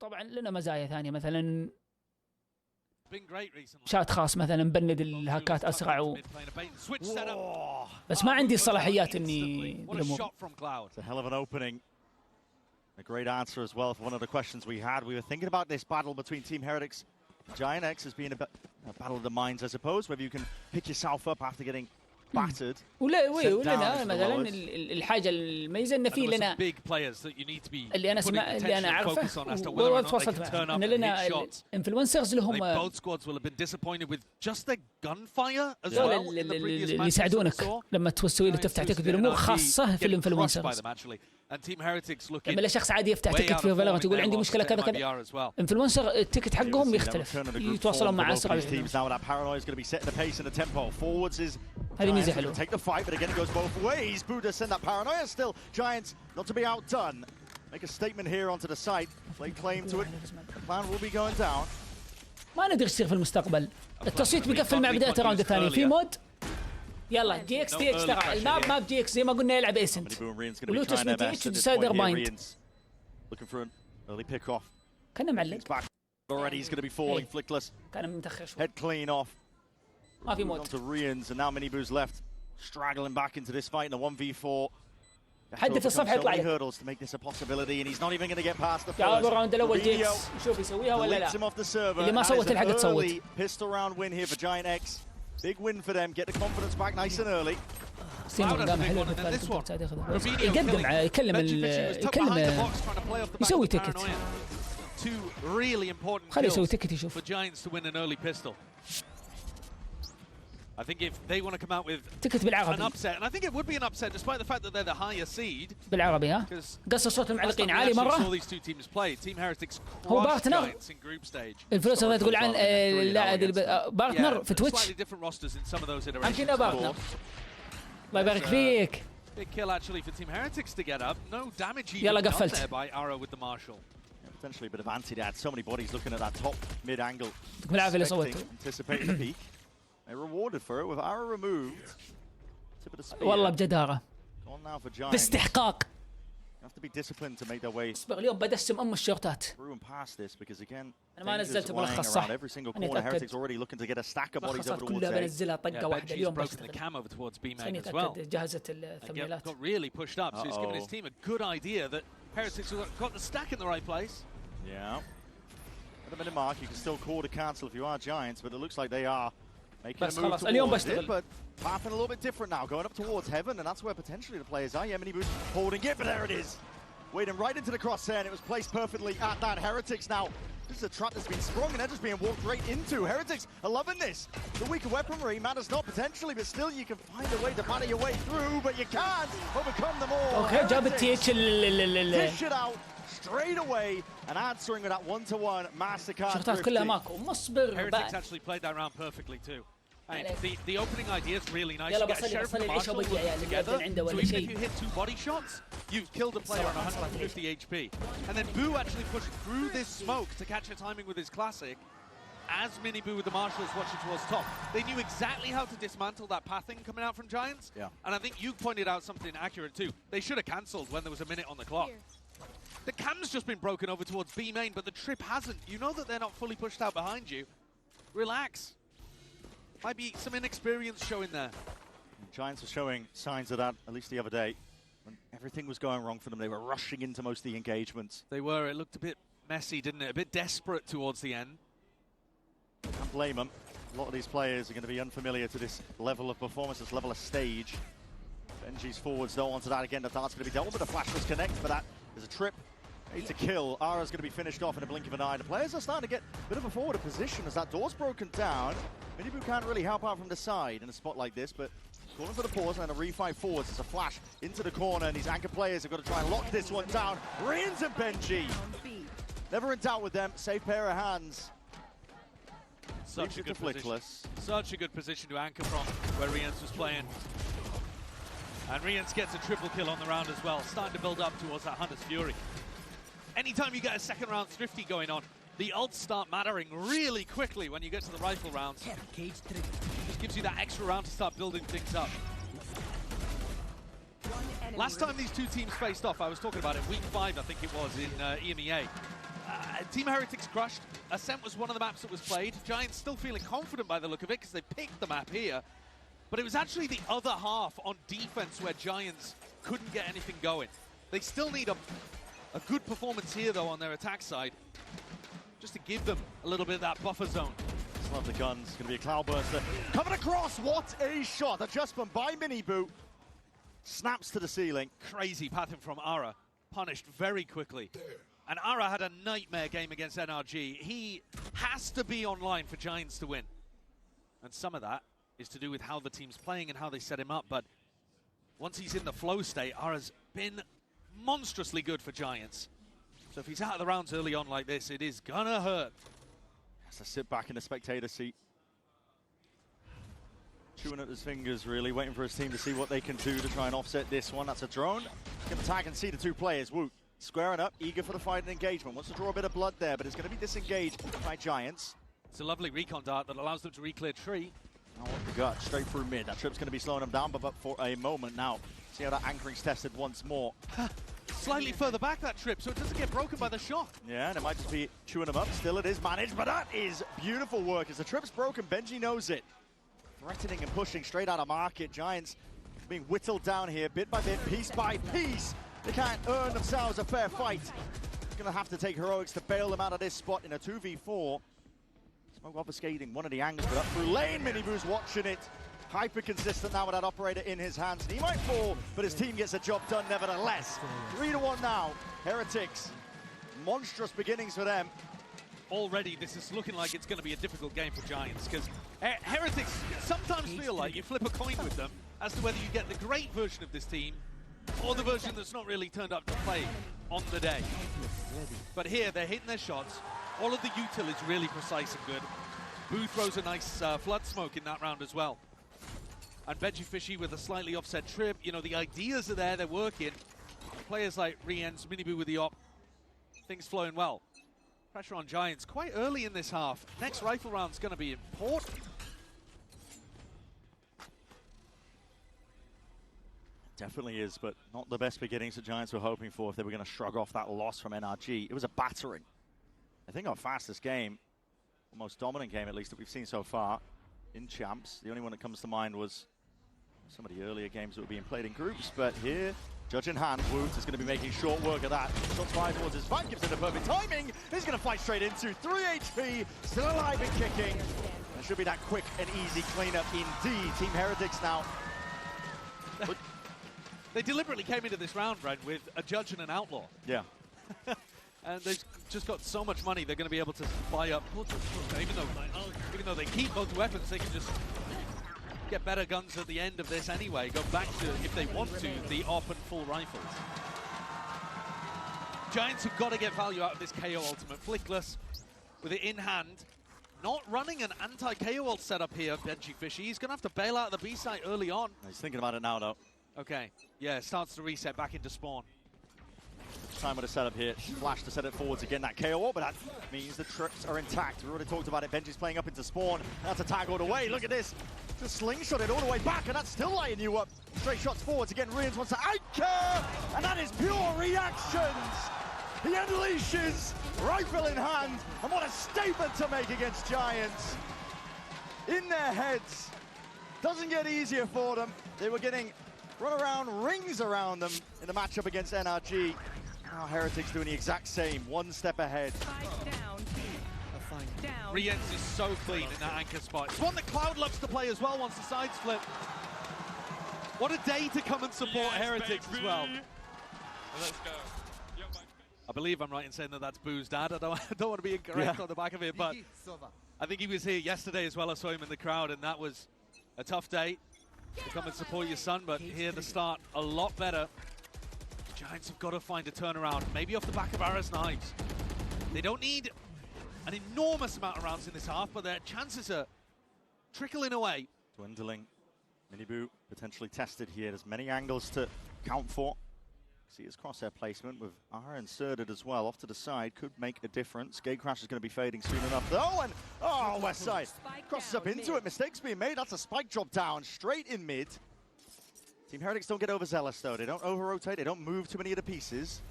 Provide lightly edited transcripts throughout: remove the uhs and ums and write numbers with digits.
وطبعا لنا مزايا ثانيه مثلا شات خاص مثلا نبند الهاكات اسرع بس ما عندي الصلاحيات اني الامور. A great answer as well for one of the questions we had. We were thinking about this battle between Team Heretics and Giant X as being a battle of the minds, I suppose, whether you can pick yourself up after getting battered. ولنا مثلا الحاجه الميزه ان في لنا اللي انا اعرفه وتواصلت معه ان لنا الانفلونسرز اللي هم اللي يساعدونك لما تسوي له تفتح تكت بالامور خاصه في الانفلونسرز. لما شخص عادي يفتح تكت في فالورانت يقول عندي مشكله كذا كذا، انفلونسر التكت حقهم يختلف، يتواصلون مع اسرع. هذه ميزه حلوه. Take the fight, but again it goes both ways. Buddha send that paranoia still. Giants not to be outdone. Make a statement here onto the site. Lay claim to it. The plan will be going down. ما ندري ايش يصير في المستقبل. التصويت بيقفل مع بداية الراوند الثاني في مود. يلا جي اكس تي اتش ترى الماب ماب جي اكس زي ما قلنا يلعب ايسنت. ولوتس من تي اتش وديسايدر بايند. كان معلق. Already he's going to be falling flickless. كان متأخر شوي. Head clean off. ما في مود. Onto Rians and now Minibu's left, straggling back into this fight in a 1v4. حد في الصف حيطلع لك. hurdles to make this a possibility and he's not even going to get past the first. جاب الراوند الأول جي اكس يشوف يسويها ولا لا. اللي ما صوت الحق تصوت. Pistol round win here for Giant X. Big win for them. Get the confidence back nice and early. سيمون قام حلو يقدم يكلم يسوي تيكت. خليه يسوي تيكت يشوف. I think if they want to come out with an upset, and I think it would be an upset despite the fact that they're the higher seed. بالعربي ها؟ قص صوت المعلقين عالي مرة. هو بارتنر. الفلوس تقول عن بارتنر في تويتش. أمشي له بارتنر. الله يبارك فيك. يلا قفلت. Potentially a bit of anti-dad. So many bodies looking at that top mid angle. Anticipating the peak. They're rewarded for it with Ara removed. والله بجدارة. باستحقاق. Have to be disciplined to make their way. اصبر اليوم بدسم الشورتات. أنا ما نزلت ملخص صح. أنا أتأكد. ملخصات كلها بنزلها طقة واحدة اليوم بشتغل. أنا أتأكد جهزت الثمانينات. Yeah. At the minute mark, you can still call to cancel if you are Giants, but it looks like they are making a move towards it, but pathing a little bit different now, going up towards heaven, and that's where potentially the players are. Yeah, Minibu's holding it, but there it is. Wading right into the crosshair, and it was placed perfectly at that. Heretics now, this is a trap that's been sprung, and they're just being walked right into. Heretics are loving this. The weaker weaponry matters not potentially, but still you can find a way to batter your way through, but you can't overcome them all. Okay, جاب التيتش dish it out straight away and answering with that one-to-one mastercard. شفتات كلها ماكو مصبر. Heretics actually played that round perfectly too. The opening idea is really nice. You get a sheriff and marshal together. So even if you hit 2 body shots, you've killed a player on 150 HP. And then Boo actually pushed through this smoke to catch a timing with his classic. As Minibu with the marshals watching towards top, they knew exactly how to dismantle that pathing coming out from Giants. Yeah. And I think you pointed out something accurate too. They should have cancelled when there was a minute on the clock. The cam's just been broken over towards B main, but the trip hasn't. You know that they're not fully pushed out behind you. Relax. Might be some inexperience showing there. Giants were showing signs of that, at least the other day. When everything was going wrong for them, they were rushing into most of the engagements. They were. It looked a bit messy, didn't it? A bit desperate towards the end. Can't blame them. A lot of these players are going to be unfamiliar to this level of performance, this level of stage. Benji's forwards though onto that again. The dart's going to be dealt with, but the flash was connected for that. There's a trip. Need to kill. Ara's going to be finished off in a blink of an eye. The players are starting to get a bit of a forward position as that door's broken down. Minibu can't really help out from the side in a spot like this, but calling for the pause and a refight forwards. It's a flash into the corner, and these anchor players have got to try and lock this one down. Rians and Benji. Never in doubt with them. Safe pair of hands. Such a good position. Such a good position to anchor from where Rians was playing. And Rians gets a triple kill on the round as well, starting to build up towards that Hunter's Fury. Anytime you get a second round thrifty going on, the ults start mattering really quickly when you get to the rifle rounds. Just gives you that extra round to start building things up. Last time these two teams faced off, I was talking about it, week 5 I think it was, in EMEA. Team Heretics crushed. Ascent was one of the maps that was played. Giants still feeling confident by the look of it because they picked the map here. But it was actually the other half on defense where Giants couldn't get anything going. They still need a good performance here, though, on their attack side, just to give them a little bit of that buffer zone. Just love the guns. It's going to be a cloudburster. Coming across, what a shot. Adjustment by Minibu. Snaps to the ceiling. Crazy pathing from Ara. Punished very quickly. And Ara had a nightmare game against NRG. He has to be online for Giants to win. And some of that is to do with how the team's playing and how they set him up. But once he's in the flow state, Ara's been monstrously good for Giants. So if he's out of the rounds early on like this, it is gonna hurt. Has to sit back in the spectator seat. Chewing at his fingers, really, waiting for his team to see what they can do to try and offset this one. That's a drone. Can tag and see the two players. Woot squaring up, eager for the fight and engagement. Wants to draw a bit of blood there, but it's going to be disengaged by Giants. It's a lovely recon dart that allows them to re-clear tree. Now what the gut, straight through mid. That trip's going to be slowing them down, but for a moment now. See how that anchoring's tested once more. Slightly further back, that trip, so it doesn't get broken by the shot. Yeah, and it might just be chewing them up. Still, it is managed, but that is beautiful work. As the trip's broken, Benji knows it. Threatening and pushing straight out of market. Giants being whittled down here, bit by bit, piece by piece. They can't earn themselves a fair fight. Gonna have to take heroics to bail them out of this spot in a 2v4. Smoke obfuscating one of the angles, but up through lane. Minibu's watching it. Hyper consistent now with that operator in his hands. And he might fall, but his team gets the job done nevertheless. 3-1 now. Heretics. Monstrous beginnings for them. Already, this is looking like it's going to be a difficult game for Giants, because Heretics sometimes feel like you flip a coin with them as to whether you get the great version of this team or the version that's not really turned up to play on the day. But here, they're hitting their shots. All of the util is really precise and good. Boo throws a nice flood smoke in that round as well. And Benji Fishy with a slightly offset trip. You know, the ideas are there, they're working. Players like Rien's, Minibu with the op, things flowing well. Pressure on Giants quite early in this half. Next rifle round's going to be important. Definitely is, but not the best beginnings that Giants were hoping for if they were going to shrug off that loss from NRG. It was a battering. I think our fastest game, or most dominant game at least, that we've seen so far in Champs. The only one that comes to mind was some of the earlier games that were being played in groups, but here, judge in hand, Woot is going to be making short work of that. Shots fired towards his back, gives it the perfect timing. He's going to fight straight into 3 HP, still alive and kicking. It should be that quick and easy cleanup indeed. Team Heretics now. They deliberately came into this round, Brad, with a judge and an outlaw. Yeah. And they've just got so much money, they're going to be able to buy up. Even though they keep both weapons, they can just get better guns at the end of this anyway. Go back to, if they want to, the op and full rifles. Giants have got to get value out of this KO ultimate. Flickless with it in hand. Not running an anti-KO ult setup here, Benji Fishy. He's going to have to bail out of the B site early on. He's thinking about it now, though. Okay, yeah, it starts to reset back into spawn. Time with a setup here. Flash to set it forwards again. That KO ult, but that means the trips are intact. We already talked about it. Benji's playing up into spawn. That's a tag all the way. Look at this. Just slingshot it all the way back, and that's still lighting you up. Straight shots forwards again. Rians wants to anchor, and that is pure reactions. He unleashes, rifle in hand, and what a statement to make against Giants. In their heads. Doesn't get easier for them. They were getting run around, rings around them in the matchup against NRG. Now Heretics doing the exact same, one step ahead. Rienz is so clean in that anchor spot. It's one that Cloud loves to play as well once the sides flip. What a day to come and support Heretics as well. Let's go. I believe I'm right in saying that that's Boo's dad. I don't want to be incorrect on the back of it, but I think he was here yesterday as well. I saw him in the crowd, and that was a tough day to come and support your son, but here the start a lot better. The Giants have got to find a turnaround, maybe off the back of Ara's knives. They don't need an enormous amount of rounds in this half, but their chances are trickling away. Dwindling. Minibu potentially tested here. There's many angles to count for. See his crosshair placement with Ara inserted as well. Off to the side could make a difference. Gatecrash is going to be fading soon enough though, and West side crosses up into it. Mistakes being made. That's a spike drop down straight in mid. Team Heretics don't get overzealous though. They don't over-rotate. They don't move too many of the pieces.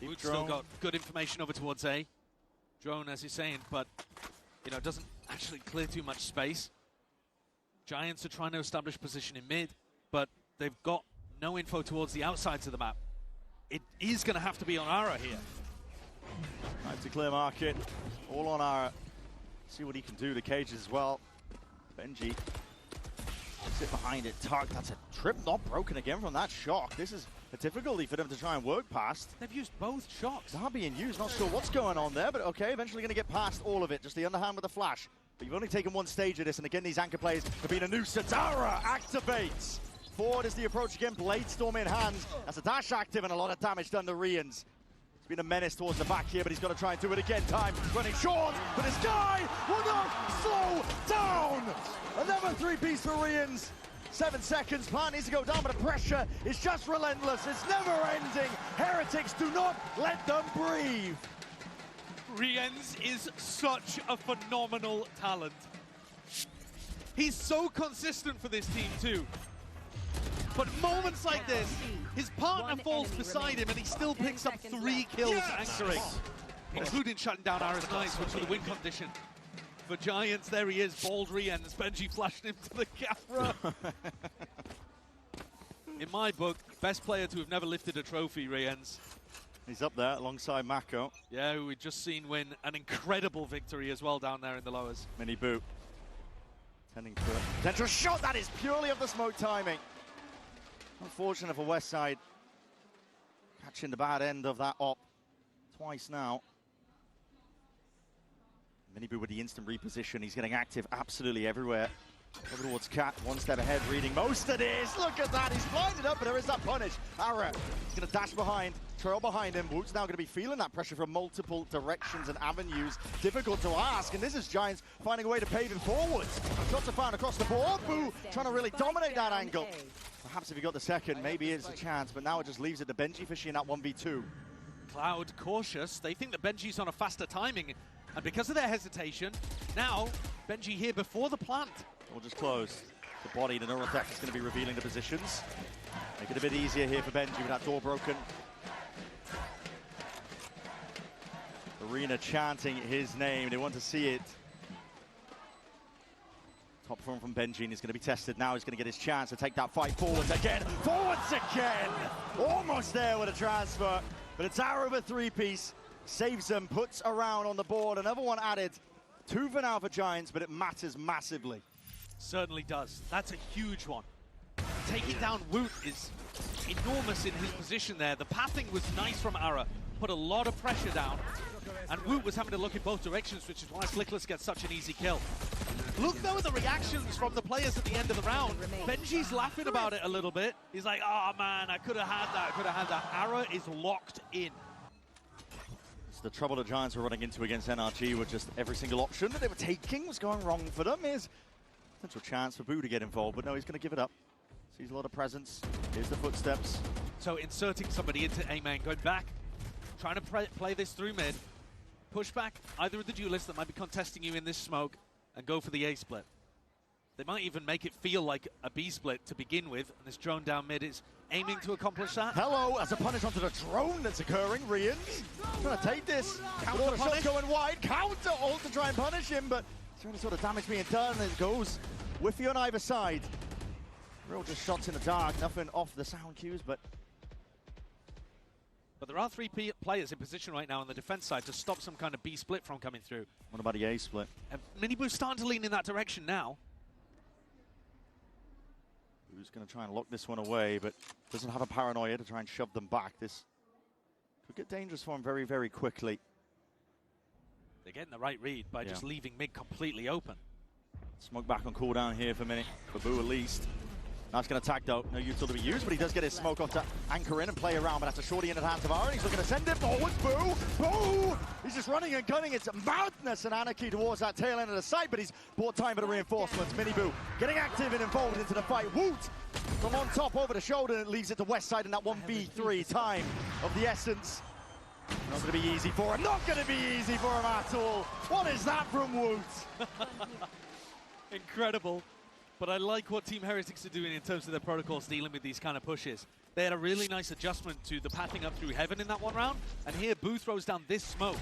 Wood's still got good information over towards A. Drone, as he's saying, but you know, doesn't actually clear too much space. Giants are trying to establish position in mid, but they've got no info towards the outsides of the map. It is going to have to be on Ara here. Time to clear market. All on Ara. See what he can do. The cages as well. Benji sit behind it. Tark, that's a trip not broken again from that shock. This is a difficulty for them to try and work past. They've used both shocks. They are being used. Not sure what's going on there, but okay, eventually going to get past all of it. Just the underhand with the flash. But you've only taken one stage of this, and again, these anchor players have been a nuisance. Ara activates. Forward is the approach again. Blade Storm in hands. That's a dash active and a lot of damage done to Rians. It's been a menace towards the back here, but he's got to try and do it again. Time running short, but this guy will not slow down. Another three-piece for Rians. 7 seconds, plan needs to go down, but the pressure is just relentless. It's never ending. Heretics, do not let them breathe. Riens is such a phenomenal talent. He's so consistent for this team too. But moments like this, his partner falls beside him and he still picks up 3 kills anchoring. Including shutting down Ara's Knights, which was the win condition. For Giants, there he is, bald Riens. Benji flashed him to the camera. In my book, best player to have never lifted a trophy, Riens. He's up there alongside Mako. Yeah, who we've just seen win an incredible victory as well down there in the lowers. Mini boot. Tending for a potential shot. That is purely of the smoke timing. Unfortunate for Westside. Catching the bad end of that op twice now. Mini boot with the instant reposition. He's getting active absolutely everywhere. Over towards Cat, one step ahead, reading most of this. Look at that, he's blinded up, but there is that punish. Ara, he's going to dash behind, trail behind him. Woot's now going to be feeling that pressure from multiple directions and avenues. Difficult to ask, and this is Giants finding a way to pave him forwards. Shots are found across the board. Boo trying to really dominate that angle. Perhaps if he got the second, maybe it's a chance, but now it just leaves it to Benji fishing that 1v2. Cloud cautious. They think that Benji's on a faster timing, and because of their hesitation, now Benji here before the plant. We'll just close. The body, the Neurotheft is going to be revealing the positions. Make it a bit easier here for Benji with that door broken. Arena chanting his name. They want to see it. Top front from Benji, and he's going to be tested now. He's going to get his chance to take that fight forwards again. Forwards again! Almost there with a transfer, but it's Ara of a three-piece. Saves them, puts a round on the board. Another one added. 2 for now for Giants, but it matters massively. Certainly does. That's a huge one. Taking down Woot is enormous in his position there. The pathing was nice from Ara, put a lot of pressure down, and Woot was having to look in both directions, which is why Slickless gets such an easy kill. Look though at the reactions from the players at the end of the round. Benji's laughing about it a little bit. He's like, oh man, I could have had that, I could have had that. Ara is locked in. It's the trouble the Giants were running into against NRG with just every single option that they were taking was going wrong for them. Here's potential chance for Boo to get involved, but no, he's going to give it up. Sees a lot of presence. Here's the footsteps. So inserting somebody into A-main, going back, trying to play this through mid, push back either of the duelists that might be contesting you in this smoke, and go for the A split. They might even make it feel like a B split to begin with, and this drone down mid is aiming to accomplish that. Hello, as a punish onto the drone that's occurring. Rians trying to take this. Counter all the shots going wide. Counter ult to try and punish him, but is there any sort of damage being done? It goes whiffy on either side. Real just shots in the dark, nothing off the sound cues, but there are 3 players in position right now on the defense side to stop some kind of B split from coming through. What about the A split? And Miniboo's starting to lean in that direction now. Who's going to try and lock this one away, but doesn't have a paranoia to try and shove them back. This could get dangerous for him very, very quickly. They're getting the right read by just leaving mid completely open. Smoke back on cooldown here for Mini, for Boo at least. Now he's going to attack though, no util to be used, but he does get his smoke off to anchor in and play around, but that's a shorty in the hands of Aaron. He's looking to send it forwards, Boo! Boo! He's just running and gunning. It's madness and anarchy towards that tail end of the site, but he's bought time for the reinforcements. Mini Boo getting active and involved into the fight. Woot! From on top over the shoulder, and it leaves it to Westside in that 1v3 time of the essence. Not going to be easy for him. Not going to be easy for him at all. What is that from Woot? Incredible. But I like what Team Heretics are doing in terms of their protocols dealing with these kind of pushes. they had a really nice adjustment to the pathing up through heaven in that one round. And here, Boo throws down this smoke.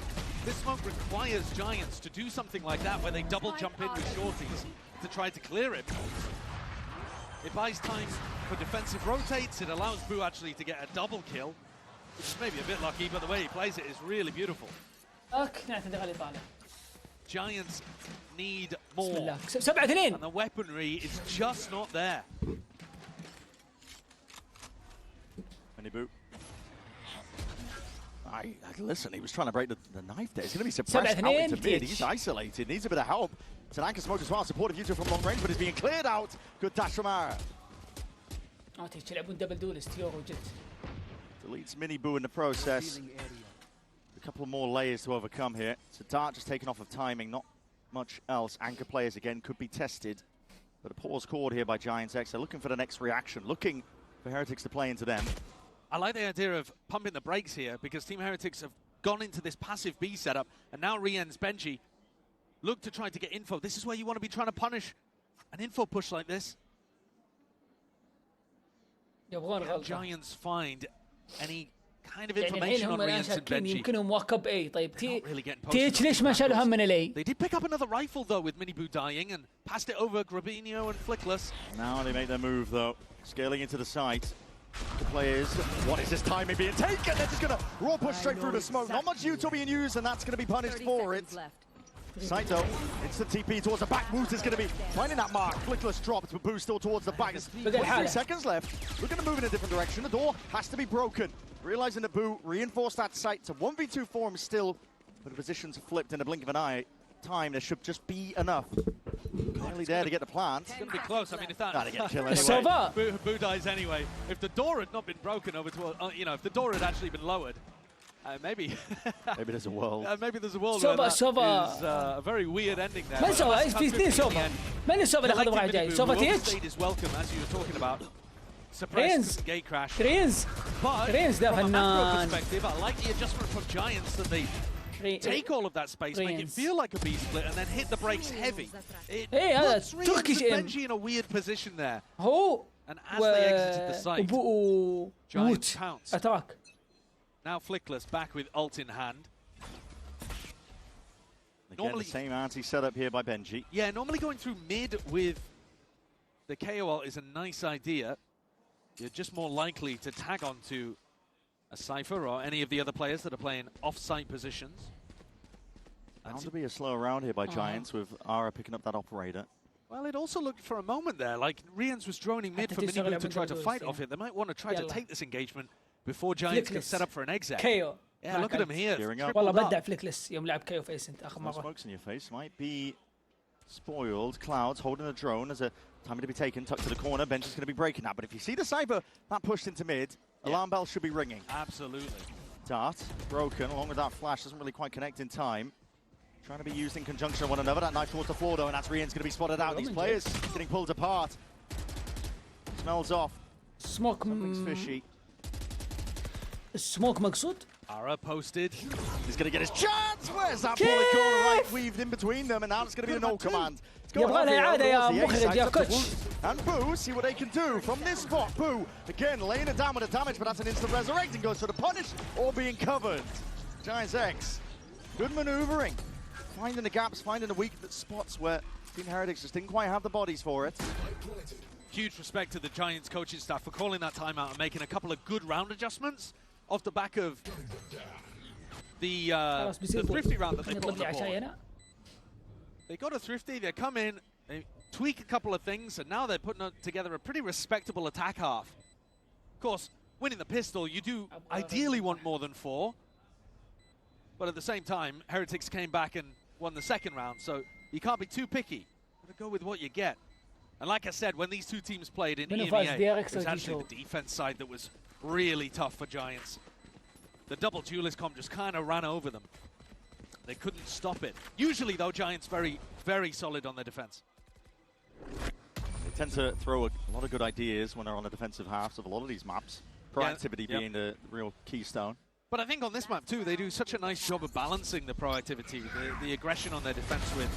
This smoke requires Giants to do something like that, where they double jump in with shorties to try to clear it. It buys time for defensive rotates. It allows Boo actually to get a double kill, which is maybe a bit lucky, but the way he plays it is really beautiful. Giants need more, and the weaponry is just not there. Boo. Listen, he was trying to break the knife there. He's going to be suppressed out into mid. He's isolated. Needs a bit of help. It's an anchor smoke as well. Supportive user from long range, but it's being cleared out. Good dash from Ara. Deletes Mini Boo in the process. A couple more layers to overcome here. So Dart just taken off of timing. Not much else. Anchor players again could be tested. But a pause called here by Giants X. They're looking for the next reaction. Looking for Heretics to play into them. I like the idea of pumping the brakes here, because Team Heretics have gone into this passive B setup, and now Rien's Benji look to try to get info. This is where you want to be trying to punish an info push like this. Can Giants find any kind of information on Rien's and Benji? They did pick up another rifle though, with Mini Boo dying, and passed it over Grabinho and Flickless. Now they make their move though, scaling into the site. The players, what is this timing being taken? They're just going to raw push straight through the smoke. Not much util being used, and that's going to be punished for it. Saito, instant TP towards the back. Woot is going to be finding that mark. Flickless dropped, but Boo still towards the back. There's 3 seconds left. We're going to move in a different direction. The door has to be broken. Realizing that Boo reinforced that site to 1v2 for him still, but the positions flipped in a blink of an eye. Time, there should just be enough. Barely there to get the plant. It's going to be close. I mean, if that Boo dies anyway. If the door had not been broken over to, if the door had actually been lowered, maybe. Maybe there's a world. Maybe there's a world where that is a very weird ending there. من السوبر اللي أخذوا جاي؟ سوبر تيتش. Is welcome, as you were talking about. Suppressed gate crash. Rins ده from a macro فنان. perspective, I like the adjustment from Giants that they take all of that space, make it feel like a B split, and then hit the brakes heavy. It puts Benji in a weird position there. And as they exited the site, Giants pounce. Attack. Now Flickless back with ult in hand. Again, normally the same anti-setup here by Benji. Yeah, normally going through mid with the KO ult is a nice idea. You're just more likely to tag onto a Cypher or any of the other players that are playing off-site positions. Bound to be a slow round here by Giants, with Ara picking up that operator. Well, it also looked for a moment there like Rien's was droning mid for Mini Boo to try to fight off it. They might want to try to take this engagement before Giants can set up for an exit. KO. Yeah, look at him here. والله بدع فليكلس يوم لعب KO face انت آخر مرة. Smokes in your face might be spoiled. Clouds holding a drone as a time to be taken. Tucked to the corner. Benji's going to be breaking that. But if you see the Cypher that pushed into mid, alarm bell should be ringing. Absolutely. Dart broken along with that flash, doesn't really quite connect in time. Trying to be used in conjunction with one another. That knife towards the floor though, and that's Rien's going to be spotted out. These players getting pulled apart. Smells off. Smoke. Something's fishy. Smoke مقصود. Ara posted. He's going to get his chance. Where's that ball in corner right weaved in between them, and now it's going to be a no command. And Boo, see what they can do from this spot. Boo, again, laying it down with the damage, but that's an instant resurrecting. Goes for the punish, or being covered. Giants X, good maneuvering. Finding the gaps, finding the weak spots where Team Heretics just didn't quite have the bodies for it. Huge respect to the Giants coaching staff for calling that timeout and making a couple of good round adjustments off the back of the Thrifty round that they put on the board. They got a Thrifty, they come in, they tweak a couple of things, and now they're putting together a pretty respectable attack half. Of course, winning the pistol, you do ideally want more than 4. But at the same time, Heretics came back and won the second round, so you can't be too picky. Gotta go with what you get. And like I said, when these two teams played in EMEA, it was actually the defense side that was really tough for Giants. The double duelist comp just kind of ran over them. They couldn't stop it. Usually, though, Giants very, very solid on their defense. They tend to throw a lot of good ideas when they're on the defensive halves of a lot of these maps. Proactivity being the real keystone. But I think on this map, too, they do such a nice job of balancing the proactivity, the aggression on their defense with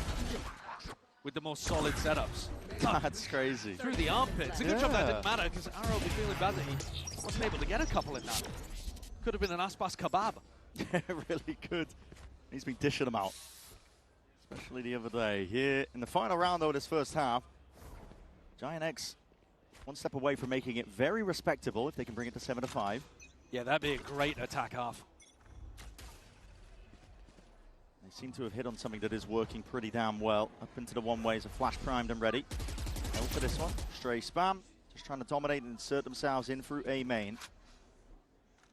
with the more solid setups. That's crazy. Through the armpits. A good job that didn't matter because Arrow would be feeling bad that he wasn't able to get a couple in that. Could have been an aspas kebab. Yeah, really good. He's been dishing them out, especially the other day. Here in the final round, though, this first half, Giant X one step away from making it very respectable if they can bring it to 7-5. Yeah, that'd be a great attack half. They seem to have hit on something that is working pretty damn well. Up into the one ways, a flash primed and ready. Go for this one. Stray spam. Just trying to dominate and insert themselves in through A main.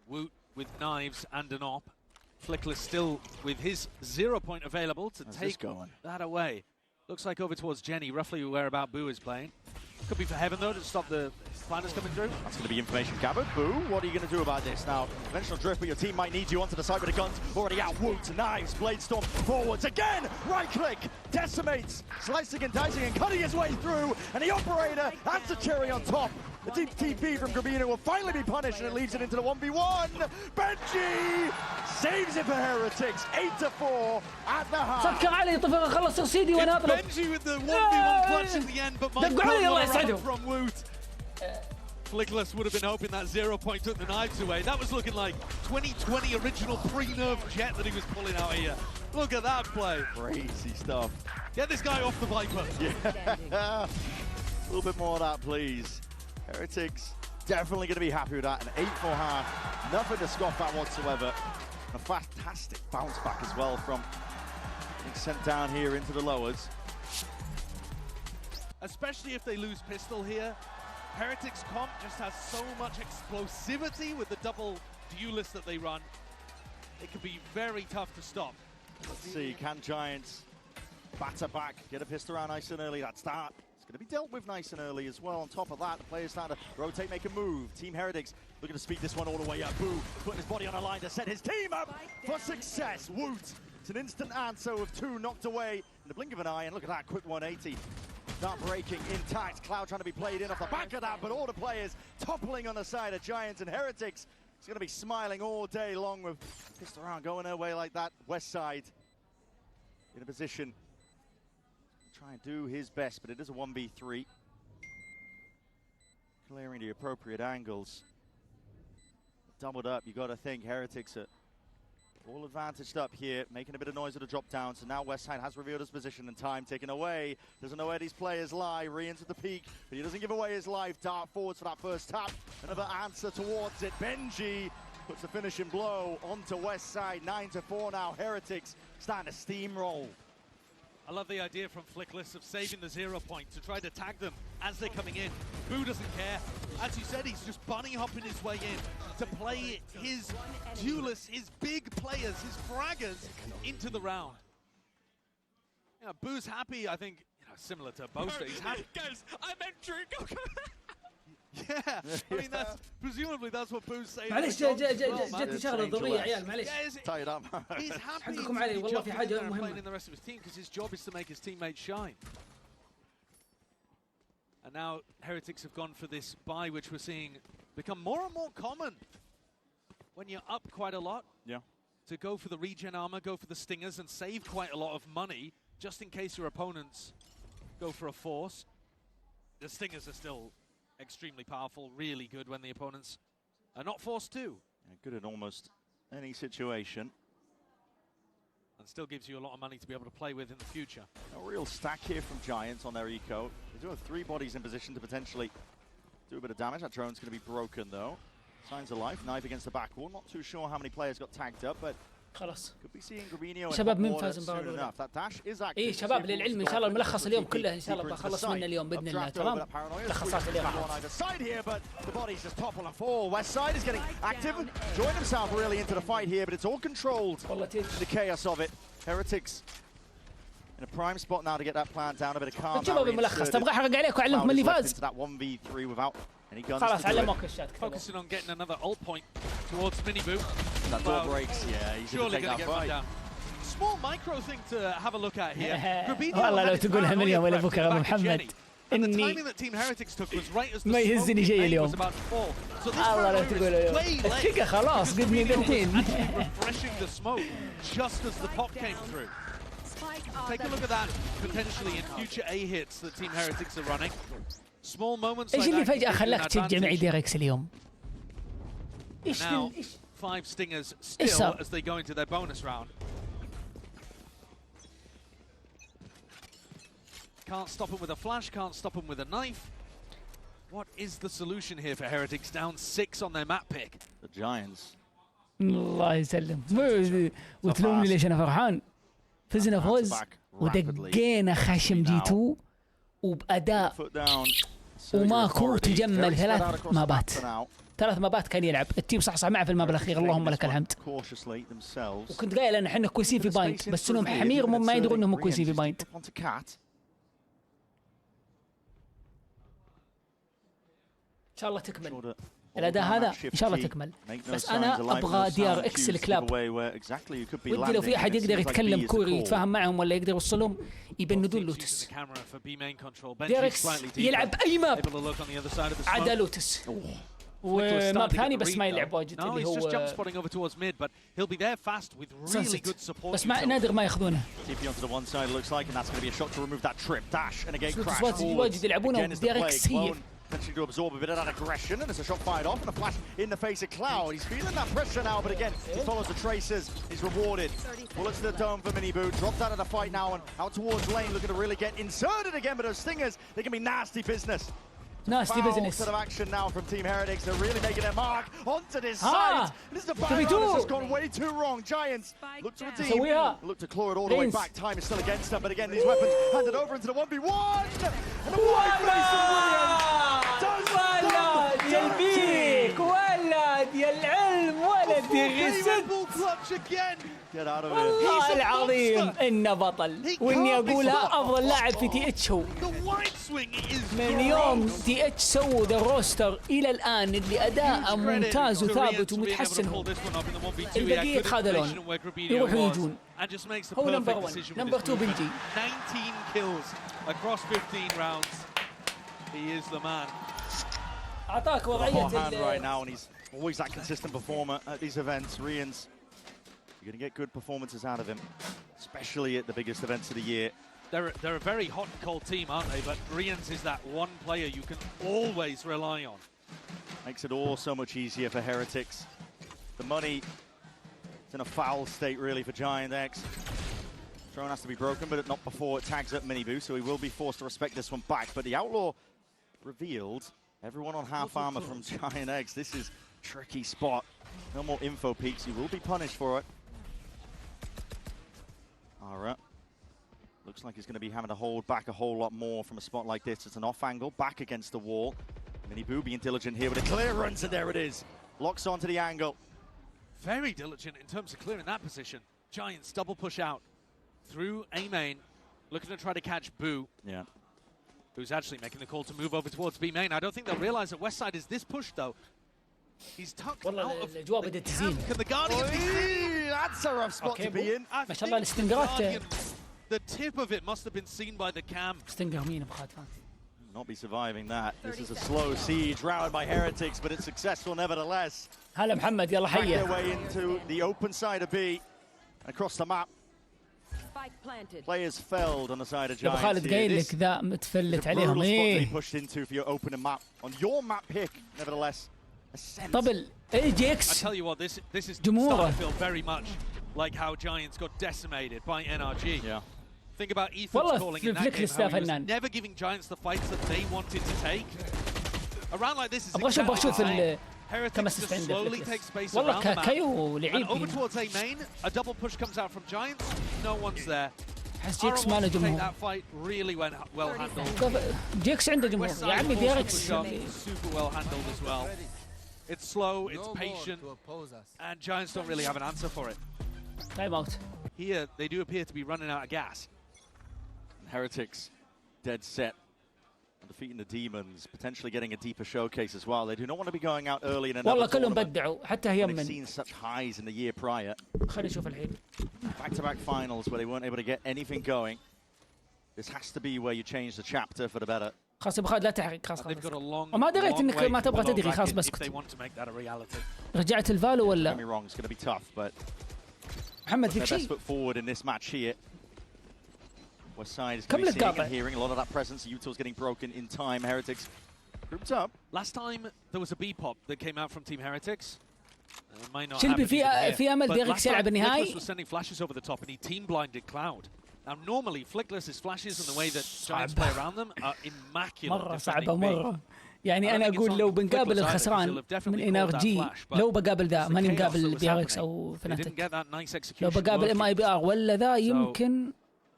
Woot with knives and an op. Flickless still with his 0 point available to take that away. Looks like over towards Jenny, roughly where about Boo is playing. Could be for Heaven though to stop the planners coming through. That's going to be information gathered. Boo, what are you going to do about this now? Conventional drift, but your team might need you onto the side with the guns. Already out. Woot, knives, blade storm forwards again. Right click, decimates, slicing and dicing and cutting his way through. And the operator adds the cherry on top. The deep TP from Grabino will finally be punished, and it leads it into the 1v1. Benji saves it for Heretics. 8-4 at the half. سكر علي طفل خلص رصيدي وانا اضرب. Benji with the 1v1 clutch at the end, but Mike got from Woot. Flickless would have been hoping that 0 point took the knives away. That was looking like 2020 original pre-nerf jet that he was pulling out here. Look at that play. Crazy stuff. Get this guy off the Viper. Yeah. A little bit more of that, please. Heretics definitely going to be happy with that. An 8-4 half. Nothing to scoff at whatsoever. A fantastic bounce back as well from being sent down here into the lowers. Especially if they lose pistol here. Heretics comp just has so much explosivity with the double duelist that they run. It can be very tough to stop. Let's see, can Giants batter back, get a pistol around nice and early? That start. Going to be dealt with nice and early as well. On top of that, the players starting to rotate, make a move. Team Heretics looking to speed this one all the way up. Boo putting his body on a line to set his team up for success. Woot! It's an instant answer with 2 knocked away in the blink of an eye. And look at that, quick 180. Start breaking intact. Cloud trying to be played in off the back of that, but all the players toppling on the side of Giants and Heretics. He's going to be smiling all day long with pissed around, going their way like that. West side in a position. Try and do his best, but it is a 1v3. Clearing the appropriate angles. Doubled up, you got to think Heretics are all advantaged up here, making a bit of noise at the drop down. So now Westside has revealed his position and time taken away. Doesn't know where these players lie. Rian's at the peak, but he doesn't give away his life. Dart forwards for that first tap. Another answer towards it. Benji puts the finishing blow onto Westside. 9-4 now. Heretics starting to steamroll. I love the idea from Flickless of saving the 0 point to try to tag them as they're coming in. Boo doesn't care. As you said, he's just bunny hopping his way in to play his duelists, his big players, his fraggers into the round. You know, Boo's happy, I think, you know, similar to Boaster. He's happy. Guys, I'm entering. Yeah, I mean, that's presumably that's what Boo's saying. معليش جاتني شغله ضروريه عيال معليش. Tied up. He's happy حقكم علي والله في حاجه مهمه. playing in the rest of his team because his job is to make his teammates shine. And now Heretics have gone for this buy, which we're seeing become more and more common when you're up quite a lot. Yeah. To go for the regen armor, go for the stingers, and save quite a lot of money just in case your opponents go for a force. The stingers are still extremely powerful, really good when the opponents are not forced to. Yeah, good in almost any situation. And still gives you a lot of money to be able to play with in the future. A real stack here from Giants on their eco. They do have 3 bodies in position to potentially do a bit of damage. That drone's going to be broken though. Signs of life, knife against the back wall. Not too sure how many players got tagged up, but خلاص could be seeing Grabino شباب and من فاز soon enough. That dash is active. اي شباب للعلم ان شاء الله الملخص اليوم كله ان شاء الله بخلص منه اليوم باذن الله تمام ملخصات اليوم side here, but the body's just topple and fall. West side is getting active, join himself really into the fight here, but it's all controlled. The chaos of it. Heretics in a prime spot now to get that plant down, a bit of calm. شباب الملخص تبغى احرق عليك واعلمكم اللي فاز. That 1v3 without any guns. خلاص علموك الشات. Focusing on getting another ult point towards Mini Boo. That door breaks. Yeah, he's surely going to get run down. Small micro thing to have a look at here. والله لو تقولها من اليوم ولا بكره ابو محمد اني ما يهزني شيء اليوم. والله لو تقولها اليوم. الثقة خلاص قدني بالحين. Take a look at that potentially in future A hits that Team Heretics are running. Small moments ايش like اللي that. فجأة خلاك تشجع معي ديركس اليوم؟ ايش Now 5 stingers still as they go into their bonus round. Can't stop him with a flash, can't stop him with a knife. What is the solution here for Heretics? Down 6 on their map pick. The Giants. الله يسلم. وتلومني ليش انا فرحان؟ فزنا فوز ودقينا خشم جي 2 وبأداء وماكو تجمل 3 مابات. 3 مابات كان يلعب التيم صح معه في الماب الاخير اللهم لك الحمد. وكنت قايل ان احنا كويسين في بايند بس انهم حمير ما يدرون انهم كويسين في بايند. ان شاء الله تكمل الاداء هذا ان شاء الله تكمل. بس انا ابغى دي ار اكس الكلاب. ودي لو في احد يقدر يتكلم كوري يتفاهم معهم ولا يقدر يوصلهم يبندون لوتس. دي ار اكس يلعب اي ماب عدا لوتس. وماب ثاني بس ما يلعب واجد اللي هو بس ما نادر ما ياخذونه. واجد يلعبونه ودي ار اكس هي. Potentially to absorb a bit of that aggression, and it's a shot fired off, and a flash in the face of Cloud. He's feeling that pressure now, but again, he follows the traces. He's rewarded. Bullets to the dome for Minibu. Dropped out of the fight now, and out towards lane, looking to really get inserted again. But those stingers, they can be nasty business. Nasty business. Set of action now from Team Heretics. They're really making their mark onto this side. This is the fire has gone way too wrong. Giants look to redeem. Look to claw it all the way back. Time is still against them, but again, these weapons handed over into the 1v1. And the wide face of ولد يا البيك ولد يا العلم ولد يا غسد. والله العظيم انه بطل واني اقولها افضل لاعب في تي اتش هو. من يوم تي اتش سووا ذا روستر الى الان اللي اداءه ممتاز وثابت ومتحسن هو. البقيه يتخاذلون يروحوا يجون. هو نمبر 1 نمبر 2 بنجي. 19 kills across 15 rounds. He is the man. أعطاك وضعية right now, and he's always that consistent performer at these events. Rians, you're going to get good performances out of him, especially at the biggest events of the year. They're a very hot and cold team, aren't they? But Rians is that one player you can always rely on. Makes it all so much easier for Heretics. The money is in a foul state, really, for Giant X. Throne has to be broken, but not before it tags up Minibu, so he will be forced to respect this one back. But the Outlaw revealed everyone on half armor from Giant X. This is a tricky spot. No more info peaks. You will be punished for it. Alright. Looks like he's going to be having to hold back a whole lot more from a spot like this. It's an off angle, back against the wall. Minibu being diligent here with a clearance, and there it is. Locks onto the angle. Very diligent in terms of clearing that position. Giants double push out through A main, looking to try to catch Boo. Yeah. Who's actually making the call to move over towards B main. I don't think they'll realize that West side is this push though. He's tucked out of the camp. Can the Guardian be seen? That's a rough spot to be in. ما شاء الله الاستنقارات. The tip of it must have been seen by the cam. استنقر مين بخاتفان. Not be surviving that. This is a slow siege routed by Heretics, but it's successful nevertheless. هلا محمد يلا حيه. Their way into the open side of B, across the map. Players felled on the side of Giants. خالد قايل لك ذا متفلت عليهم. He pushed into for your opening map on your map pick, nevertheless. طبل اي جيكس. I tell you what, this is جمهوره. starting to feel very much like how Giants got decimated by NRG. Yeah. Think about Ethan's calling in that game, how he was فنان. never giving Giants the fights that they wanted to take. A round like this is ابغى اشوف كم Heretics just slowly take space والله around the map. كايو لعيب. And over towards A main, a double push comes out from Giants. No one's there. حس جيكس ما له جمهور. That fight really went well handled. جيكس عنده جمهور يا عمي ديركس. Super well handled as well. It's slow, it's patient, and Giants don't really have an answer for it. Time out. Here, they do appear to be running out of gas. Heretics dead set on defeating the Demons, potentially getting a deeper showcase as well. They do not want to be going out early in another والله كلهم tournament. بدعوا حتى هي They've من. seen such highs in the year prior. خلينا نشوف الحين. Back-to-back finals where they weren't able to get anything going. This has to be where you change the chapter for the better. خلاص ابو خالد لا تحرق خلاص وما دريت انك ما تبغى تدري خلاص بس رجعت الفالو ولا محمد فيك شيء West side is going to be seeing and hearing a lot of that presence. Utah's getting broken in time. Heretics grouped up. Last time there was a B pop that came out from Team Heretics. Shelby في امل ديريكس يلعب النهائي. Flickless was sending flashes over the top and he team blinded Cloud. Now normally Flickless's flashes and the way that Giants play around them are immaculate. مرة صعبة مرة. يعني أنا أقول لو بنقابل الخسران من إنرجي لو بقابل ذا ماني مقابل ديريكس أو فناتيك لو بقابل MIBR ولا ذا يمكن.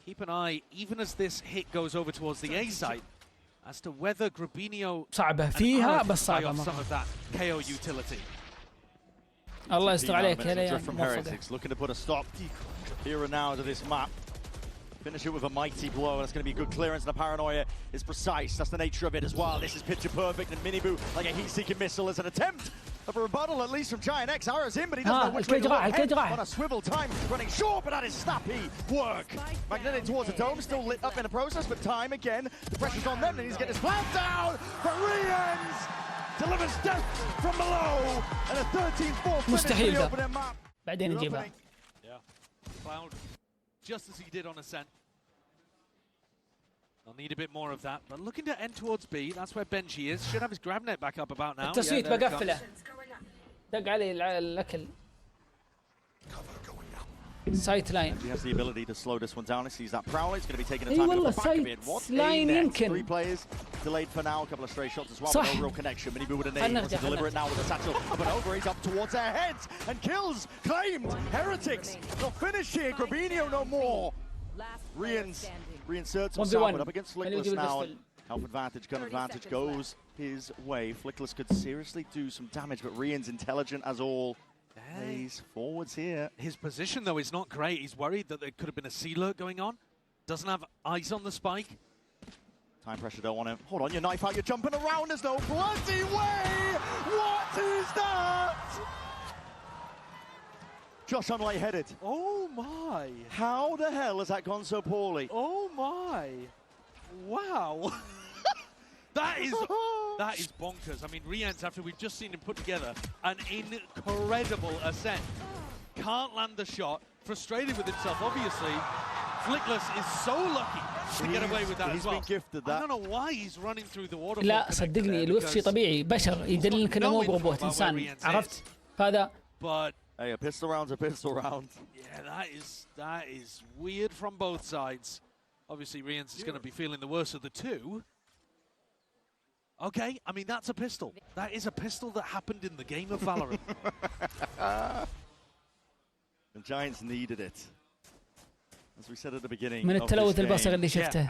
Keep an eye even as this hit goes over towards the A side as to whether Grabinho صعبة فيها بس صعبة some of that KO utility. الله يستر عليك يا ليان. Looking to put a stop here and now to this map. Finish it with a mighty blow. That's going to be good clearance. And the paranoia is precise. That's the nature of it as well. This is picture perfect. And Miniboo, like a heat-seeking missile, as an attempt of a rebuttal, at least from Giant X. Arrow's in, but he doesn't know which way to go. On a swivel time, running short, but that is snappy work. Magnetic towards the dome, still lit up in the process, but time again. The pressure's on them, and he's getting his flag down. But Rians delivers death from below, and a 13-4 finish for the opening map. بعدين نجيبها. Yeah. Cloud, just as he did on Ascent. They'll need a bit more of that, but looking to end towards B, that's where Benji is. Should have his grab net back up about now. التصويت بقفله. دق علي الأكل. Sight line. He has the ability to slow this one down. He sees that Prowler. He's going to be taking the time to the back of it. What a net. 3 players delayed for now. A couple of stray shots as well, but no real connection. Miniboo with a nade. Wants to deliver it now with a satchel. But over, he's up towards their heads. And kills. Claimed. Heretics. Not finished here. Grabinho no more. Rians reinserts himself, but up against Flickless now. Health advantage, gun advantage goes his way. Flickless could seriously do some damage, but Rian's intelligent as all. Plays forwards here. His position, though, is not great. He's worried that there could have been a C-lurk going on. Doesn't have eyes on the spike. Time pressure, don't want to. Hold on, your knife out, you're jumping around. There's no bloody way! What is that? Josh, I'm lightheaded. Oh, my. How the hell has that gone so poorly? Oh, my. Wow. That is bonkers. I mean, Rians, after we've just seen him put together an incredible ascent, can't land the shot, frustrated with himself, obviously. Flickless is so lucky to get away with that as well. He's been gifted that. I don't know why he's running through the water. لا صدقني الوف شيء طبيعي بشر يدلك انه مو بروبوت انسان عرفت فهذا. But hey, a pistol round's a pistol round. Yeah, that is weird from both sides. Obviously, Rians is going to be feeling the worst of the two. Okay, I mean, that's a pistol. That is a pistol that happened in the game of Valorant. The Giants needed it. As we said at the beginning من التلوث البصري اللي شفته.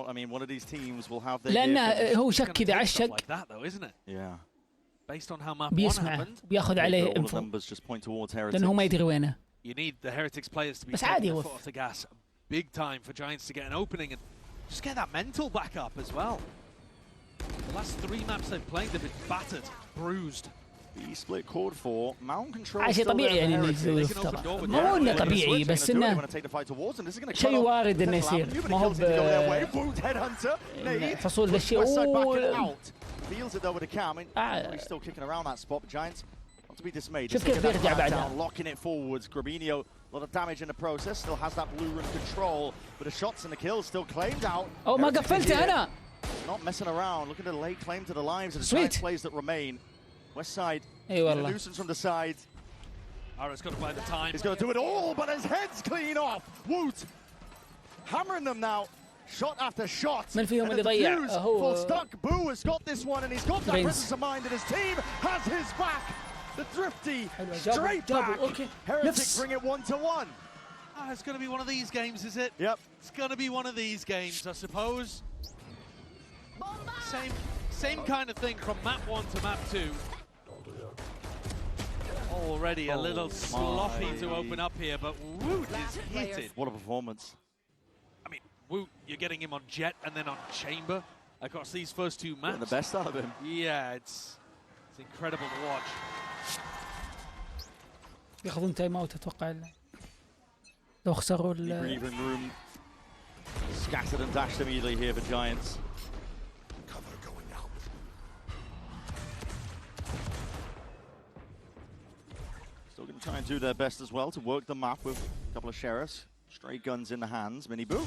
I mean, one of these teams will have their لأنه هو شك كذا عشق. Like that though, isn't it? Yeah. Based on how map 1 بيسمع happened. بياخذ عليه info. لأنه هو ما يدري وينه. You need the Heretics players to be بس taking عادي their foot off the gas big time for Giants to get an opening and just get that mental back up as well. The last 3 maps they've played, they've been battered, bruised. The split chord for mountain control. عشان طبيعي يعني انه يصير ترى مو انه طبيعي بس انه شيء وارد انه يصير ما هو حصول للشيء. Feels it though with the cam. He's still kicking around that spot. Giants not to be dismayed. شوف كيف بيرجع بعدها. Locking it forwards. Grabinho, a lot of damage in the process. Still has that blue room control, but the shots and the kills still claimed out. Oh ما قفلته انا. Not messing around. Looking to lay claim to the lives of the Giants players that remain. West side. اي والله. Nuisance from the side. Ara's got to buy the time. He's got to do it all, but his head's clean off. Woot. Hammering them now. Shot after shot. من فيهم اللي ضيع هو. Full stuck. Boo has got this one, and he's got that presence of mind, and his team has his back. The thrifty straight back. Okay. Heretics bring it 1-1. It's going to be one of these games, is it? Yep. It's going to be one of these games, I suppose. Same kind of thing from map 1 to map 2. Already a little sloppy to open up here, but Woot is heated. What a performance. I mean, Woot, you're getting him on Jet and then on Chamber across these first 2 maps. Getting the best out of him. Yeah, it's incredible to watch. ياخذون تايم اوت اتوقع لو خسروا breathing room scattered and dashed immediately here for Giants. Still going to try and do their best as well to work the map with a couple of sheriffs. Stray guns in the hands. Miniboo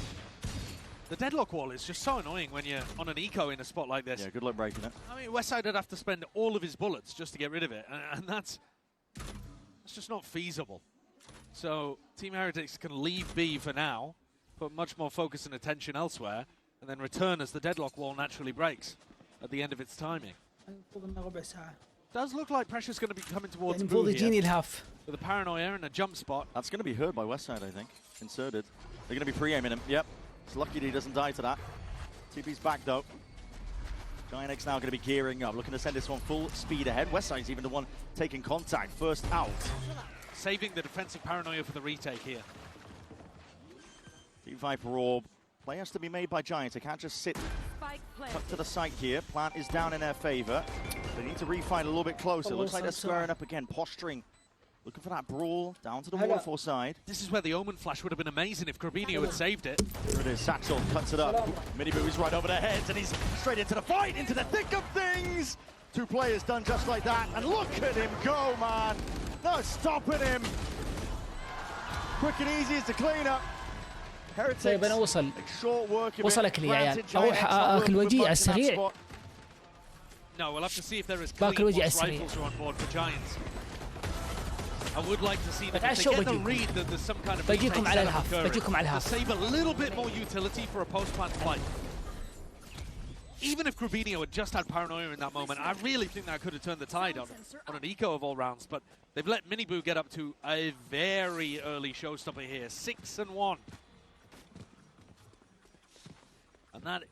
The deadlock wall is just so annoying when you're on an eco in a spot like this. Yeah, good luck breaking it. I mean, Westside would have to spend all of his bullets just to get rid of it, and that's just not feasible. So Team Heretics can leave B for now, put much more focus and attention elsewhere, and then return as the deadlock wall naturally breaks at the end of its timing. Does look like pressure's going to be coming towards Boo here with a paranoia and a jump spot. That's going to be heard by Westside, I think. Inserted. They're going to be pre-aiming him. Yep. It's lucky that he doesn't die to that. TP's back though. Giant X now going to be gearing up, looking to send this one full speed ahead. Westside's even the one taking contact first out. Saving the defensive paranoia for the retake here. Team Viper orb. Play has to be made by Giants. They can't just sit cut to the site here. Plant is down in their favor. They need to refine a little bit closer. Looks like they're squaring up again, posturing. Looking for that brawl down to the waterfall side. This is where the Omen flash would have been amazing if Grabinho had saved it. Here it is, Satchel cuts it up. Miniboo is right over their heads and he's straight into the fight, into the thick of things. Two players done just like that, and look at him go, man. No stopping him. Quick and easy is the cleanup. Heretics. طيب أنا وصل أكلي يا عيال. أروح أكل وجيع على السريع. No, we'll have to see if there is clean once rifles are on board for Giants. I would like to see that if they get the read that there's some kind of بجيكم على الهاف. بجيكم على الهاف. to save a little bit more utility for a post-plant fight. Even if Grabinho had just had paranoia in that moment, I really think that could have turned the tide on an eco of all rounds. But they've let Miniboo get up to a very early showstopper here, 6-1. And that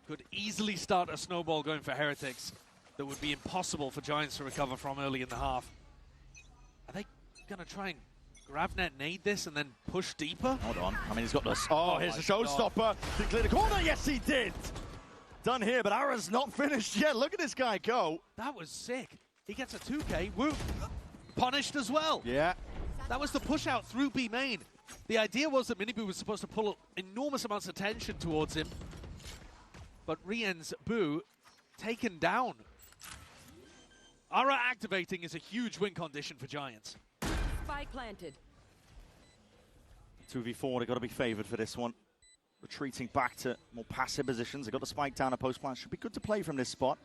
could easily start a snowball going for Heretics that would be impossible for Giants to recover from early in the half. Are they going to try and GravNet nade this and then push deeper? Hold on. I mean, he's got this. Oh, here's the showstopper. Didn't clear the corner. Yes, he did. Done here, but Ara's not finished yet. Look at this guy go. That was sick. He gets a 2K. Woo. Punished as well. Yeah. That was the push out through B main. The idea was that Miniboo was supposed to pull enormous amounts of tension towards him. But Rien's Boo taken down. Ara activating is a huge win condition for Giants. Spike planted. 2v4, they've got to be favoured for this one. Retreating back to more passive positions. They've got the spike down a post plant. Should be good to play from this spot.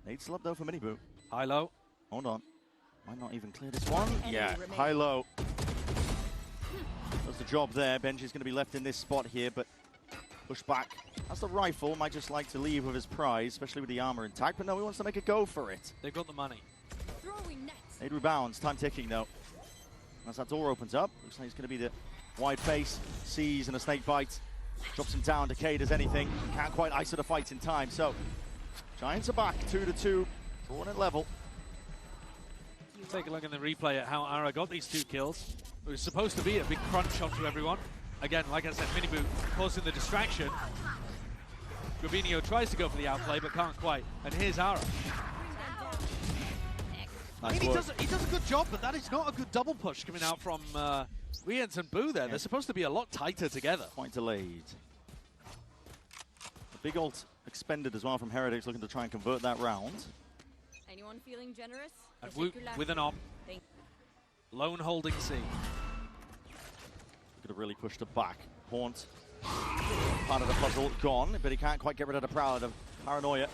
Needs still up though for Miniboo. High-low. Hold on. Might not even clear this one. Yeah, high-low. Does the job there. Benji's going to be left in this spot here, but push back. That's the rifle. Might just like to leave with his prize, especially with the armor intact, but no, he wants to make a go for it. They've got the money. 8 rebounds. Time ticking, though. As that door opens up, looks like it's going to be the wide face, sees, and a snake bite. Drops him down, decayed as anything. Can't quite iso the fight in time, so Giants are back, 2-2, drawing at level. Take a look in the replay at how Ara got these 2 kills. It was supposed to be a big crunch onto everyone. Again, like I said, Miniboo causing the distraction. Grabinho tries to go for the outplay, but can't quite. And here's Ara. I mean, he does a good job, but that is not a good double push coming out from Riens and Boo there. They're supposed to be a lot tighter together. Quite delayed. A big ult expended as well from Heretics, looking to try and convert that round. Anyone feeling generous? And with an op. Lone holding C. Could have really pushed it back. Haunt, part of the puzzle, gone, but he can't quite get rid of the paranoia.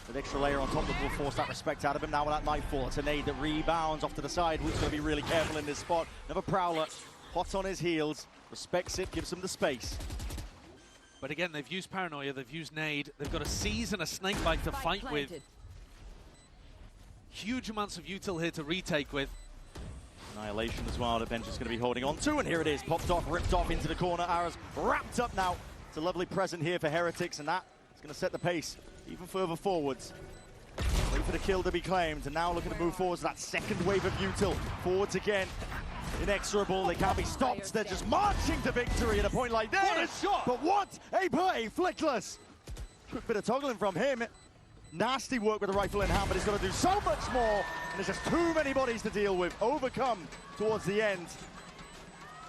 That extra layer on top that will force that respect out of him. Now with that Nightfall, it's a nade that rebounds off to the side. Who's going to be really careful in this spot. Another Prowler, hot on his heels, respects it, gives him the space. But again, they've used paranoia, they've used nade, they've got a seize and a snakebite to fight with. Huge amounts of util here to retake with. Annihilation as well, the bench is going to be holding on to, and here it is, popped off, ripped off into the corner. Ara's wrapped up now. It's a lovely present here for Heretics, and that is going to set the pace even further forwards. Wait for the kill to be claimed, and now looking to move forwards. That second wave of util, forwards again. Inexorable, they can't be stopped. They're just marching to victory at a point like this. What a shot! But what a play, Flickless. Quick bit of toggling from him. Nasty work with the rifle in hand, but he's got to do so much more. And there's just too many bodies to deal with. Overcome towards the end.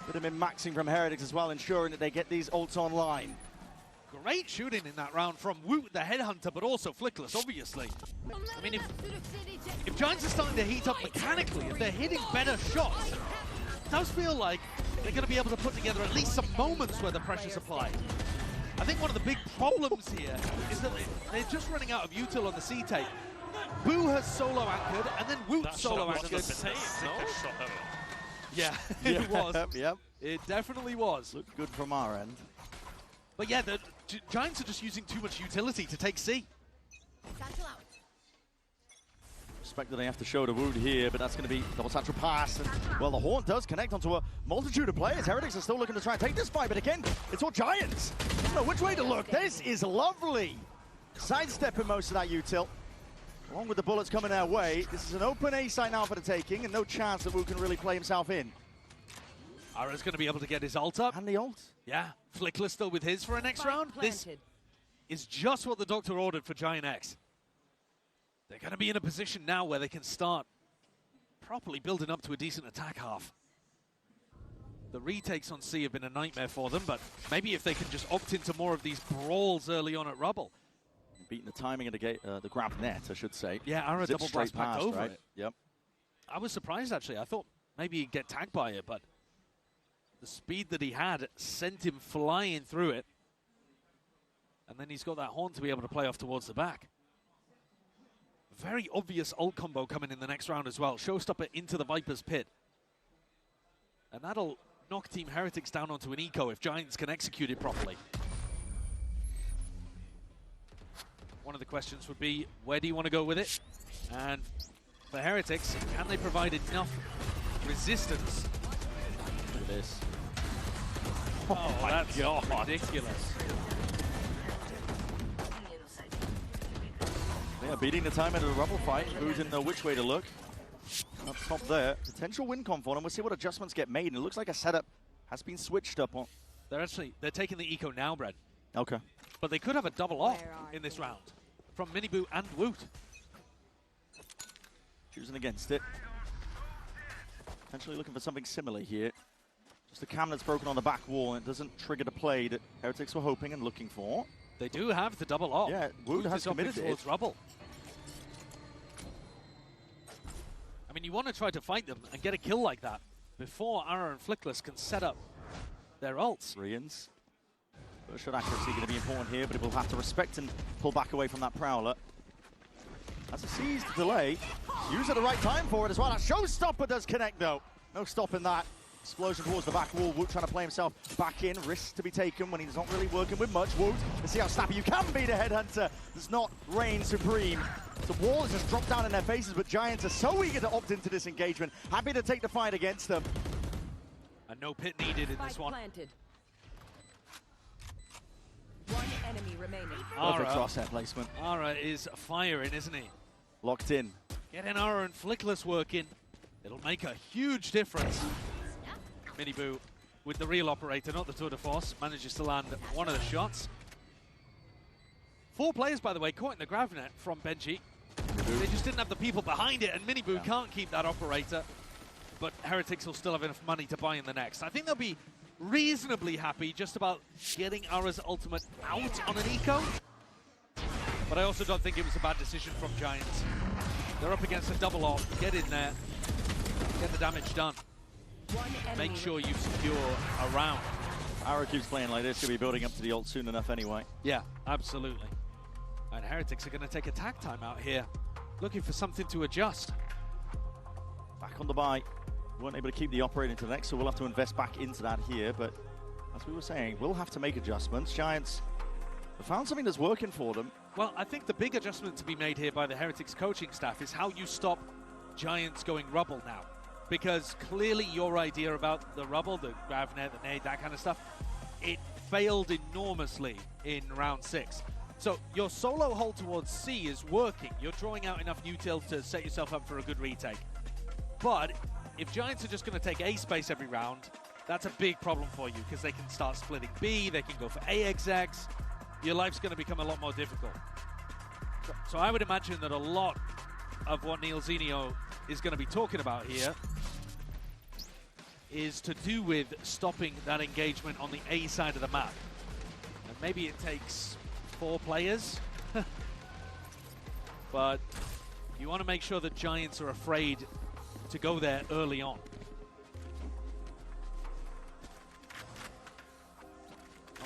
Could have been maxing from Heretics as well, ensuring that they get these ults online. Great shooting in that round from Woot, the headhunter, but also Flickless, obviously. I mean, if Giants are starting to heat up mechanically, if they're hitting better shots, it does feel like they're going to be able to put together at least some moments where the pressure's applied. I think one of the big problems here is that they're just running out of util on the C-take. Boo has solo anchored, and then Woot solo anchored. Yeah, it was. Yep. It definitely was. Looked good from our end. But yeah, the Giants are just using too much utility to take C. Respect that they have to show the Wood here, but that's going to be double satchel pass. And, well, the Horn does connect onto a multitude of players. Heretics are still looking to try and take this fight, but again, it's all Giants. No, which way to look? This is lovely. Sidestepping most of that util. Along with the bullets coming their way, this is an open A site now for the taking, and no chance that Wu can really play himself in. Ara's going to be able to get his ult up. And the ult. Yeah, Flickless still with his for a next round. This is just what the Doctor ordered for Giant X. They're going to be in a position now where they can start properly building up to a decent attack half. The retakes on C have been a nightmare for them, but maybe if they can just opt into more of these brawls early on at Rubble. Beating the timing of the grab net, I should say. Yeah, Ara double blast packed over right? it. Yep. I was surprised, actually. I thought maybe he'd get tagged by it, but the speed that he had sent him flying through it. And then he's got that Horn to be able to play off towards the back. Very obvious ult combo coming in the next round as well. Showstopper into the Viper's pit. And that'll knock Team Heretics down onto an eco if Giants can execute it properly. One of the questions would be, where do you want to go with it? And for Heretics, can they provide enough resistance? Look at this. Oh, that's ridiculous. Yeah, beating the time out of the Rubble fight. Who didn't know which way to look. Up top there. Potential win con for them. We'll see what adjustments get made. And it looks like a setup has been switched up on. They're taking the eco now, Brad. Okay. But they could have a double off in this round from Miniboo and Woot. Choosing against it. Potentially looking for something similar here. Just a cam that's broken on the back wall and it doesn't trigger the play that Heretics were hoping and looking for. They do have the double off. Yeah, Woot has committed towards it. Rubble. I mean, you want to try to fight them and get a kill like that before Ara and Flickless can set up their ults. Rians. First shot accuracy going to be important here, but it will have to respect and pull back away from that Prowler. That's a seized delay. Use at the right time for it as well. That Showstopper does connect though. No stopping that. Explosion towards the back wall. Woot trying to play himself back in. Risks to be taken when he's not really working with much. Woot, let's see how snappy you can be. The Headhunter does not reign supreme. The wall has just dropped down in their faces, but Giants are so eager to opt into this engagement. Happy to take the fight against them. And no pit needed in this one. Planted. One enemy remaining. Perfect crosshair placement. Ara is firing, isn't he? Locked in. Getting Ara and Flickless working. It'll make a huge difference. Miniboo with the real operator, not the tour de force, manages to land one of the shots. 4 players, by the way, caught in the grab net from Benji. They just didn't have the people behind it, and Miniboo can't keep that operator. But Heretics will still have enough money to buy in the next. I think they'll be reasonably happy just about getting Ara's ultimate out on an eco. But I also don't think it was a bad decision from Giants. They're up against a double off. Get in there, get the damage done. Make sure you secure a round. Ara keeps playing like this. He'll be building up to the ult soon enough anyway. Yeah, absolutely. And Heretics are going to take a tag time out here, looking for something to adjust. Back on the buy. Weren't able to keep the operator into the next, so we'll have to invest back into that here. But as we were saying, we'll have to make adjustments. Giants have found something that's working for them. Well, I think the big adjustment to be made here by the Heretics coaching staff is how you stop Giants going Rubble now. Because clearly your idea about the Rubble, the Gravnet, the nade, that kind of stuff, it failed enormously in round 6. So your solo hold towards C is working. You're drawing out enough util to set yourself up for a good retake. But if Giants are just going to take A space every round, that's a big problem for you because they can start splitting B, they can go for AXX. Your life's going to become a lot more difficult. So I would imagine that a lot of what Neil Zenio is going to be talking about here is to do with stopping that engagement on the A side of the map. And maybe it takes 4 players, but you want to make sure that Giants are afraid to go there early on.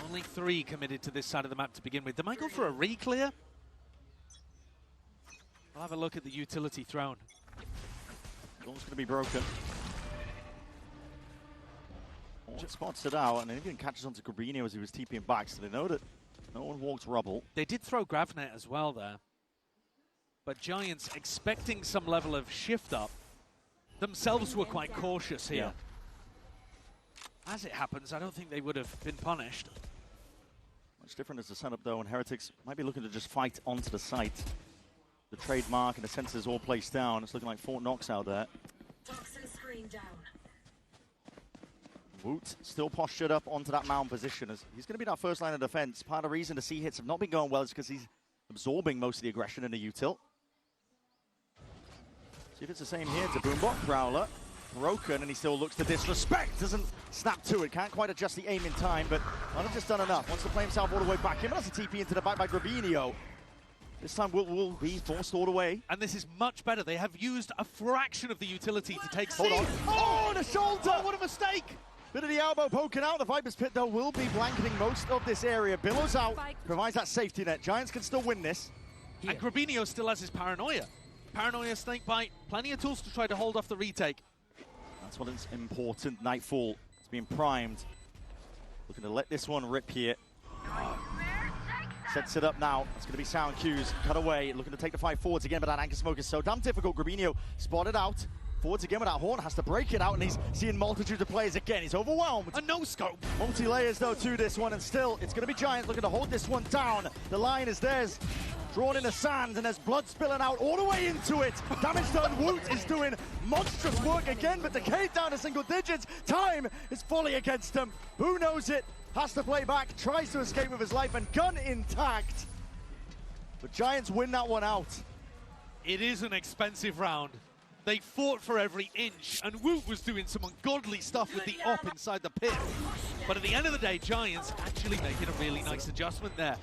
Only 3 committed to this side of the map to begin with. They might go for a re-clear. I'll have a look at the utility thrown. Goal's going to be broken. Spots it out, and then even catches onto Grabinho as he was TPing back, so they know that no one walked rubble. They did throw Gravnet as well there. But Giants, expecting some level of shift up, themselves were quite cautious here. Yeah. As it happens, I don't think they would have been punished. Much different as the setup, though, and Heretics might be looking to just fight onto the site. The trademark and the sensors all placed down. It's looking like Fort Knox out there. Toxin screen down. Woot still postured up onto that mound position. As he's going to be that first line of defense. Part of the reason the C hits have not been going well is because he's absorbing most of the aggression in the util. See if it's the same here to Boombot. Prowler broken, and he still looks to disrespect. Doesn't snap to it. Can't quite adjust the aim in time, but not have just done enough. Wants to play himself all the way back in. But that's a TP into the back by Grabinho. This time will be forced all the way. And this is much better. They have used a fraction of the utility to take Hold on. Oh, the shoulder! Oh, what a mistake! Bit of the elbow poking out. The Viper's Pit, though, will be blanketing most of this area. Billows out, provides that safety net. Giants can still win this. And Grabinho still has his paranoia. Paranoia, snake bite, plenty of tools to try to hold off the retake. That's what is important. Nightfall is being primed. Looking to let this one rip here. Sets it up now. It's going to be sound cues. Cut away. Looking to take the fight forwards again, but that anchor smoke is so damn difficult. Grabinho spotted out. Forwards again with that horn. Has to break it out, and he's seeing multitudes of players again. He's overwhelmed. A no-scope. Multi-layers, though, to this one, and still, it's going to be Giants looking to hold this one down. The line is theirs. Drawn in the sand, and there's blood spilling out all the way into it. Damage done. Woot is doing monstrous work again, but Decade down to single digits. Time is fully against him. Who knows it? Has to play back, tries to escape with his life, and gun intact. The Giants win that one out. It is an expensive round. They fought for every inch, and Woot was doing some ungodly stuff with the op inside the pit. But at the end of the day, Giants actually making a really nice adjustment there.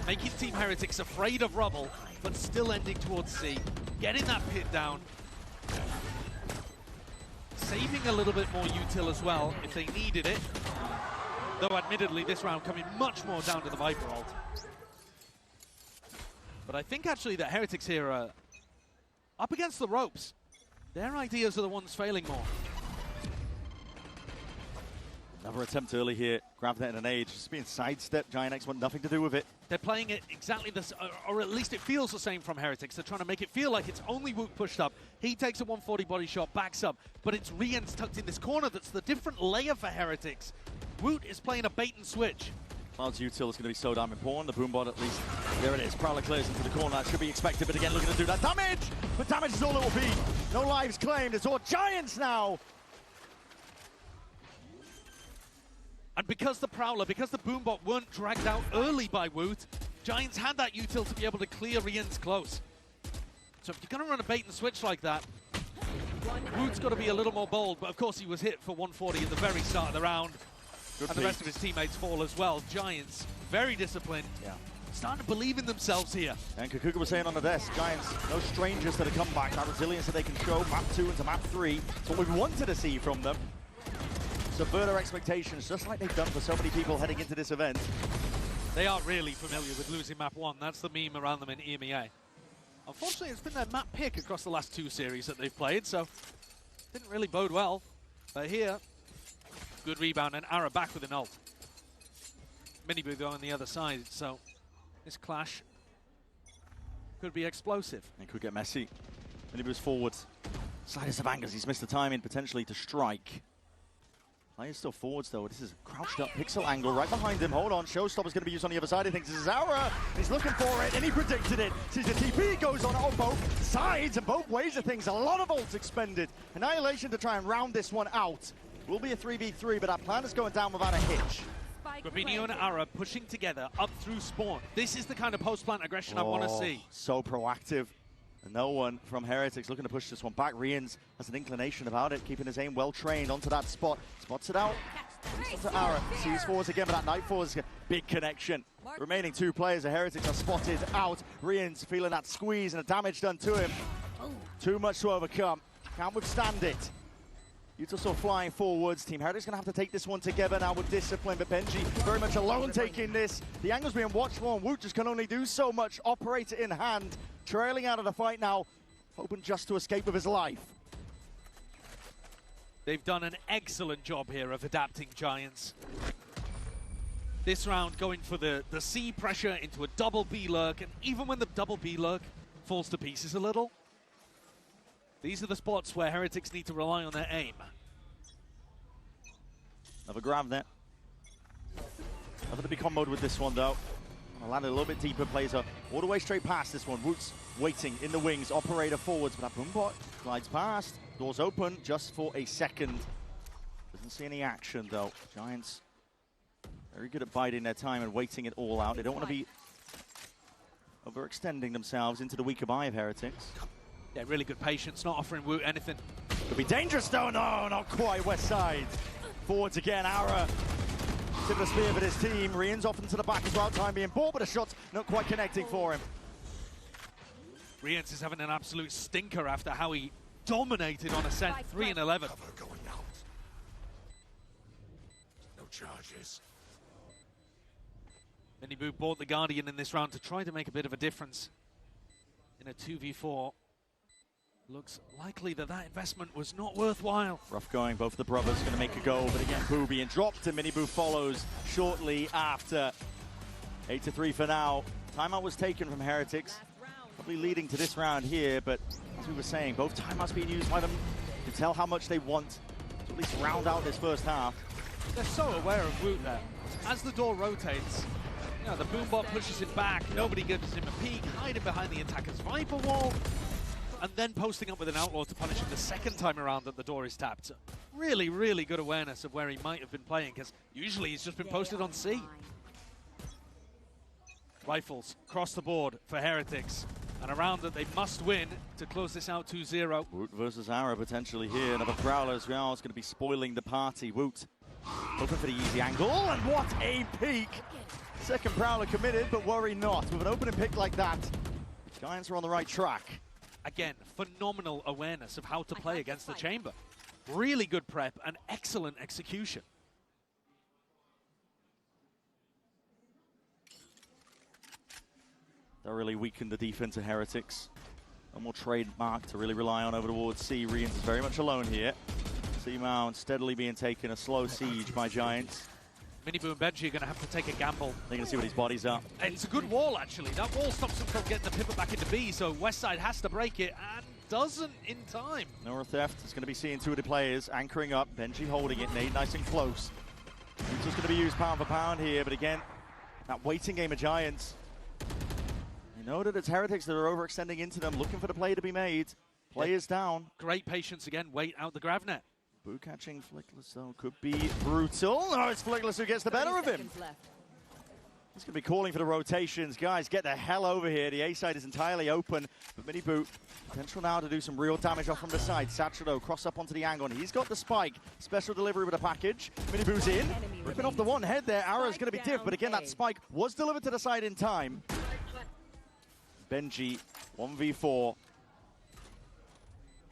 Making Team Heretics afraid of rubble, but still ending towards C. Getting that pit down. Saving a little bit more util as well, if they needed it. Though admittedly, this round coming much more down to the Viper ult. But I think actually that Heretics here are up against the ropes. Their ideas are the ones failing more. Another attempt early here. Grab that in an age. Just being sidestepped. Giant X want nothing to do with it. They're playing it exactly this, or at least it feels the same from Heretics. They're trying to make it feel like it's only Woot pushed up. He takes a 140 body shot, backs up, but it's Rien's tucked in this corner that's the different layer for Heretics. Woot is playing a bait and switch. Cloud's util is going to be so damn important. The Boombot at least. There it is. Prowler clears into the corner. That should be expected, but again looking to do that damage. But damage is all it will be. No lives claimed. It's all Giants now. And because the Prowler, because the Boombot weren't dragged out early by Woot, Giants had that util to be able to clear Rien's close. So if you're going to run a bait and switch like that, Woot's got to be a little more bold, but of course he was hit for 140 at the very start of the round. Good and beat. The rest of his teammates fall as well. Giants, very disciplined. Yeah. Starting to believe in themselves here. And Kukuka was saying on the desk, Giants, no strangers to the comeback. That resilience that they can show, map 2 into map 3. It's what we wanted to see from them. Subvert our expectations, just like they've done for so many people heading into this event. They are really familiar with losing map 1. That's the meme around them in EMEA. Unfortunately, it's been their map pick across the last 2 series that they've played, so didn't really bode well. But here, good rebound, and Ara back with an ult. Miniboo though on the other side, so this clash could be explosive. It could get messy. Miniboo's forward. Sliders of Angers, he's missed the timing potentially to strike. Players still forwards though. This is a crouched up pixel angle right behind him. Hold on, Showstopper's going to be used on the other side. He thinks this is Aura. He's looking for it and he predicted it. Sees the TP goes on both sides and both ways of things. A lot of ults expended. Annihilation to try and round this one out. Will be a 3v3, but our plan is going down without a hitch. Grabinho and Ara pushing together up through spawn. This is the kind of post-plant aggression I want to see. So proactive. And no one from Heretics looking to push this one back. Rien's has an inclination about it, keeping his aim well trained onto that spot. Spots it out. Onto Ara. Sees forwards again, but that Nightfall is a big connection. The remaining 2 players of Heretics are spotted out. Rien's feeling that squeeze and the damage done to him. Too much to overcome. Can't withstand it. Utosaur flying forwards. Team Heretics going to have to take this one together now with discipline, but Benji very much alone taking this. The angle's being watched for, and Woot just can only do so much. Operator in hand, trailing out of the fight now, hoping just to escape with his life. They've done an excellent job here of adapting Giants. This round going for the C pressure into a double B lurk, and even when the double B lurk falls to pieces a little, these are the spots where Heretics need to rely on their aim. Another grab there. Nothing to be comboed with this one though. Landed a little bit deeper, plays her all the way straight past this one. Woot's waiting in the wings, operator forwards, but that boombot glides past. Doors open just for a second. Doesn't see any action though. Giants very good at biding their time and waiting it all out. They don't want to be overextending themselves into the weaker buy of Heretics. Yeah, really good patience, not offering Woot anything. Could be dangerous though. No, not quite. West side. Forwards again. Aura. Tip of the spear for his team. Rian's off into the back as well. Time being bought, but a shot's not quite connecting for him. Rians is having an absolute stinker after how he dominated on Ascent, 3 and 11. Cover going out. No charges. Miniboo bought the Guardian in this round to try to make a bit of a difference in a 2v4. Looks likely that investment was not worthwhile. Rough going, both of the brothers going to make a go, but again, Boo being dropped, and Miniboo follows shortly after. 8-3 for now. Timeout was taken from Heretics, probably leading to this round here, but as we were saying, both timeouts being used by them to tell how much they want to at least round out this first half. They're so aware of Woot there. As the door rotates, you know, the boombot pushes him back, nobody gives him a peek, hiding behind the attacker's Viper wall, and then posting up with an Outlaw to punish him the second time around that the door is tapped. Really, really good awareness of where he might have been playing, because usually he's just been posted on C. Rifles across the board for Heretics, and a round that they must win to close this out 2-0. Woot versus Aura potentially here. Another Prowler as well is going to be spoiling the party. Woot hoping for the easy angle, and what a peek! Second Prowler committed, but worry not. With an opening pick like that, Giants are on the right track. Again, phenomenal awareness of how to play against the chamber. Really good prep and excellent execution. Thoroughly weakened the defense of Heretics. No more trademark to really rely on over towards C. Rians is very much alone here. C Mound steadily being taken, a slow siege by Giants. Miniboo and Benji are going to have to take a gamble. They're going to see what his body's up. It's a good wall, actually. That wall stops him from getting the pivot back into B, so Westside has to break it, and doesn't in time. Nora Theft is going to be seeing two of the players anchoring up. Benji holding it, Nade nice and close. It's just going to be used pound for pound here, but again, that waiting game of Giants. You know that it's Heretics that are overextending into them, looking for the play to be made. Players down. Great patience again, wait out the grav net. Boo catching Flickless though could be brutal. No, it's Flickless who gets the better of him. He's going to be calling for the rotations. Guys, get the hell over here. The A side is entirely open, but Miniboo potential now to do some real damage off from the side. Satchel though, cross up onto the angle, and he's got the spike. Special delivery with a package. Miniboo's in, ripping off the one head there. Arrow's going to be diff, but again, that spike was delivered to the side in time. Benji, 1v4.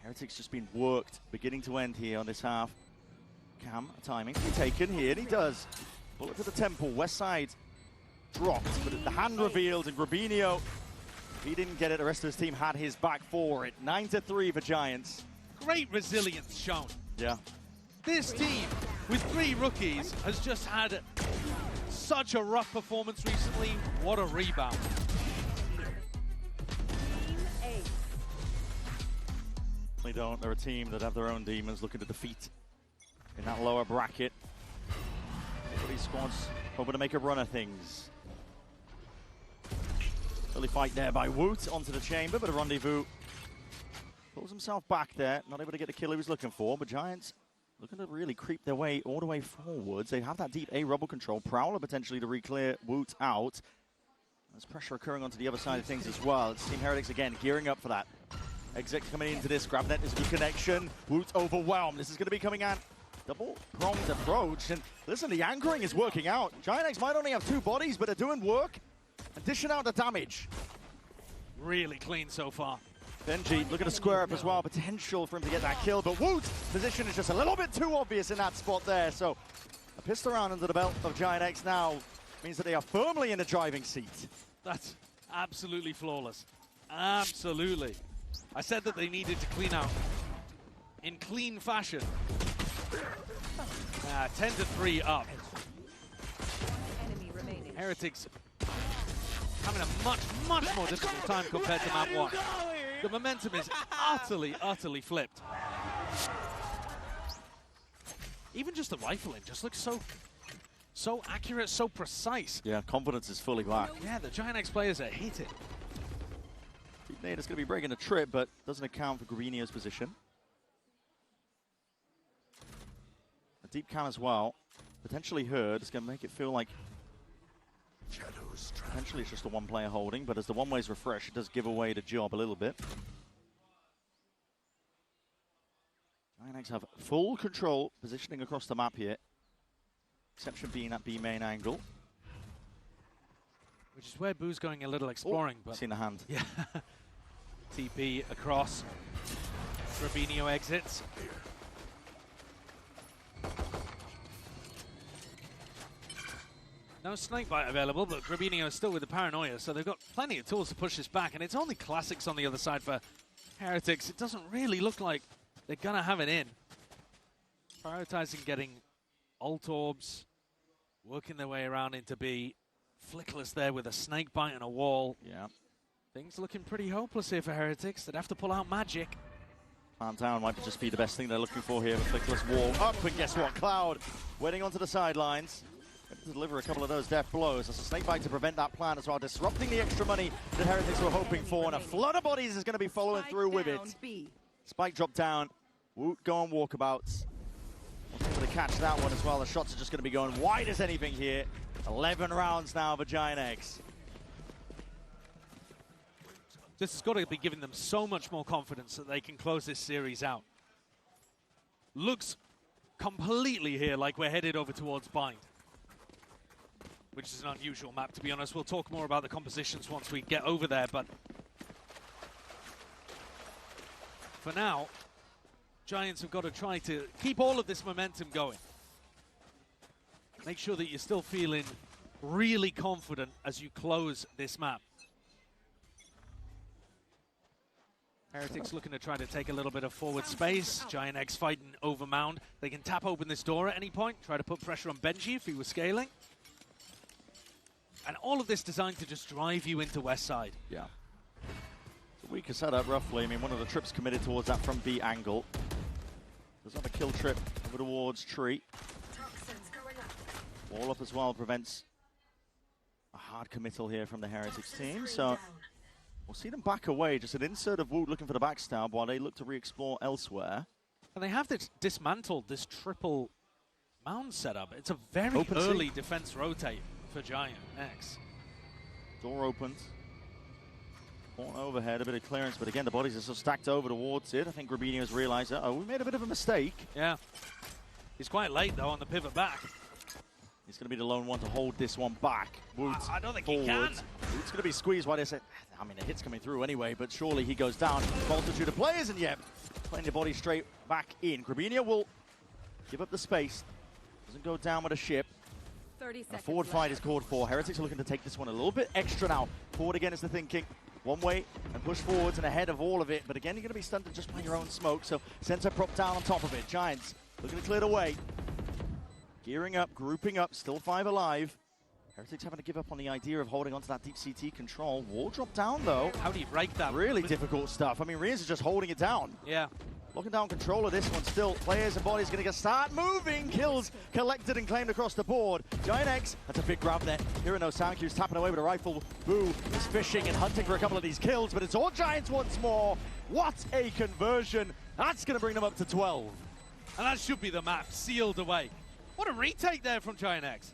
Heretics just been worked, beginning to end here on this half. Cam, timing to be taken here, and he does. Bullet to the temple, west side dropped, but the hand revealed, and Grabinho, if he didn't get it, the rest of his team had his back for it. 9-3 for Giants. Great resilience shown. Yeah. This team, with 3 rookies, has just had such a rough performance recently. What a rebound. They don't. They're a team that have their own demons looking to defeat in that lower bracket. Everybody's squads hoping to make a run of things. Early fight there by Woot onto the chamber, but a rendezvous pulls himself back there. Not able to get the kill he was looking for, but Giants looking to really creep their way all the way forwards. They have that deep A rubble control. Prowler potentially to re-clear Woot out. There's pressure occurring onto the other side of things as well. It's Team Heretics again gearing up for that. Exec coming into this. GrabNet is a good connection. Woot overwhelmed. This is going to be coming out. Double-pronged approach. And listen, the anchoring is working out. Giants might only have 2 bodies, but they're doing work. And dishing out the damage. Really clean so far. Benji looking to square up as well. Potential for him to get that kill, but Woot's position is just a little bit too obvious in that spot there. So a pistol round under the belt of Giant X now means that they are firmly in the driving seat. That's absolutely flawless. Absolutely. I said that they needed to clean out in clean fashion. 10-3 up. Heretics having a much more difficult time compared to map 1. The momentum is utterly flipped. Even just the rifling just looks so accurate, so precise. Yeah, confidence is fully back. Yeah, the Giant X players are hitting. Nate is going to be breaking a trip, but doesn't account for Grubinio's position. A deep can as well. Potentially heard. It's going to make it feel like potentially it's just a one-player holding, but as the one-ways refresh, it does give away the job a little bit. Giant X have full control positioning across the map here. Exception being that B main angle. Which is where Boo's going a little exploring. But seen the hand. Yeah. TP across. Rubinio exits. No snakebite available, but Rubinio is still with the paranoia, so they've got plenty of tools to push this back, and it's only classics on the other side for Heretics. It doesn't really look like they're gonna have it in. Prioritizing getting ult orbs, working their way around into B. Flickless there with a snakebite and a wall. Yeah. Things looking pretty hopeless here for Heretics. They'd have to pull out magic. Plant down might just be the best thing they're looking for here. The Flickless wall up, and guess what? Cloud waiting onto the sidelines. To deliver a couple of those death blows. That's a snakebite to prevent that plan as well, disrupting the extra money that Heretics were hoping for, and a flood of bodies is going to be following through with it. Spike drop down. Woot go on walkabouts. Able to catch that one as well. The shots are just going to be going wide as anything here. 11 rounds now for Giant X. This has got to be giving them so much more confidence that they can close this series out. Looks completely here like we're headed over towards Bind, which is an unusual map, to be honest. We'll talk more about the compositions once we get over there, but for now, Giants have got to try to keep all of this momentum going. Make sure that you're still feeling really confident as you close this map. Heretics looking to try to take a little bit of forward space. Giant X fighting over Mound. They can tap open this door at any point, try to put pressure on Benji if he was scaling. And all of this designed to just drive you into West Side. Yeah. It's a weaker setup, roughly. I mean, one of the trips committed towards that from B angle. Does have a kill trip over towards Tree. Wall up as well prevents a hard committal here from the Heretics team. So we'll see them back away. Just an insert of Wood looking for the backstab while they look to re-explore elsewhere. And they have dismantled this triple Mound setup. It's a very early defense rotate for Giant X. Door opens. Corner overhead, a bit of clearance, but again, the bodies are so stacked over towards it. I think Rubinio's realized that, we made a bit of a mistake. Yeah. He's quite late, though, on the pivot back. He's going to be the lone one to hold this one back. Woot's I don't think forward. he can. Woot's going to be squeezed while they say, I mean, the hit's coming through anyway, but surely he goes down. Multitude of players, and yet, playing the body straight back in. Rubinio will give up the space. Doesn't go down with a ship. 30 seconds a forward fight is called for. Heretics are looking to take this one a little bit extra now. Forward again is the thinking. One way and push forwards and ahead of all of it. But again, you're going to be stunted just by your own smoke. So center prop down on top of it. Giants looking to clear the way. Gearing up, grouping up, still 5 alive. Heretics having to give up on the idea of holding onto that deep CT control. Wall drop down though. How do you break that? Really difficult stuff. I mean, Rias is just holding it down. Yeah. Locking down control of this one still. Players and bodies going to start moving. Kills collected and claimed across the board. Giant X, that's a big grab there. Hearing those sound cues, tapping away with a rifle. Boo is fishing and hunting for a couple of these kills, but it's all Giants once more. What a conversion. That's going to bring them up to 12. And that should be the map, sealed away. What a retake there from Giant X.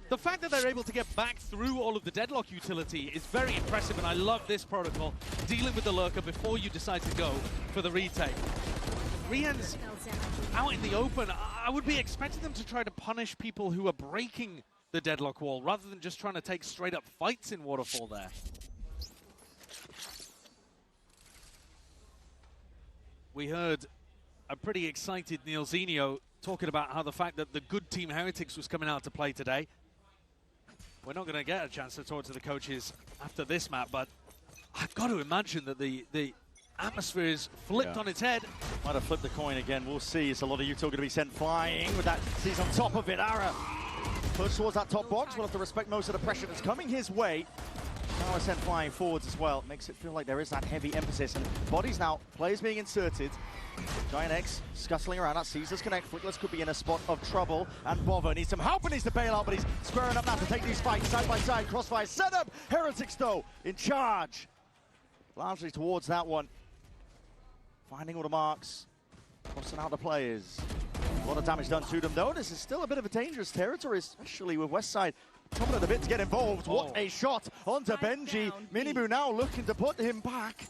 The fact that they're able to get back through all of the deadlock utility is very impressive, and I love this protocol, dealing with the lurker before you decide to go for the retake. Rian's out in the open. I would be expecting them to try to punish people who are breaking the deadlock wall, rather than just trying to take straight up fights in Waterfall there. we heard a pretty excited Neil Zinio talking about how the fact that the good team Heretics was coming out to play today. We're not going to get a chance to talk to the coaches after this map, but I've got to imagine that the atmosphere is flipped on its head. Might have flipped the coin again. We'll see. It's a lot of Utah going to be sent flying with that. Sees on top of it. Ara push towards that top box. We'll have to respect most of the pressure that's coming his way. Ara sent flying forwards as well. Makes it feel like there is that heavy emphasis. And bodies now. Players being inserted. Giant X scuttling around. That Caesar's connect. Flickless could be in a spot of trouble. And Bova needs some help and needs to bail out, but he's squaring up now to take these fights side by side. Crossfire set up. Heretics, though, in charge. Largely towards that one. Finding all the marks. Crossing out the players. A lot of damage done to them, though. This is still a bit of a dangerous territory, especially with Westside coming at the bit to get involved. What a shot onto Benji. Minibu now looking to put him back.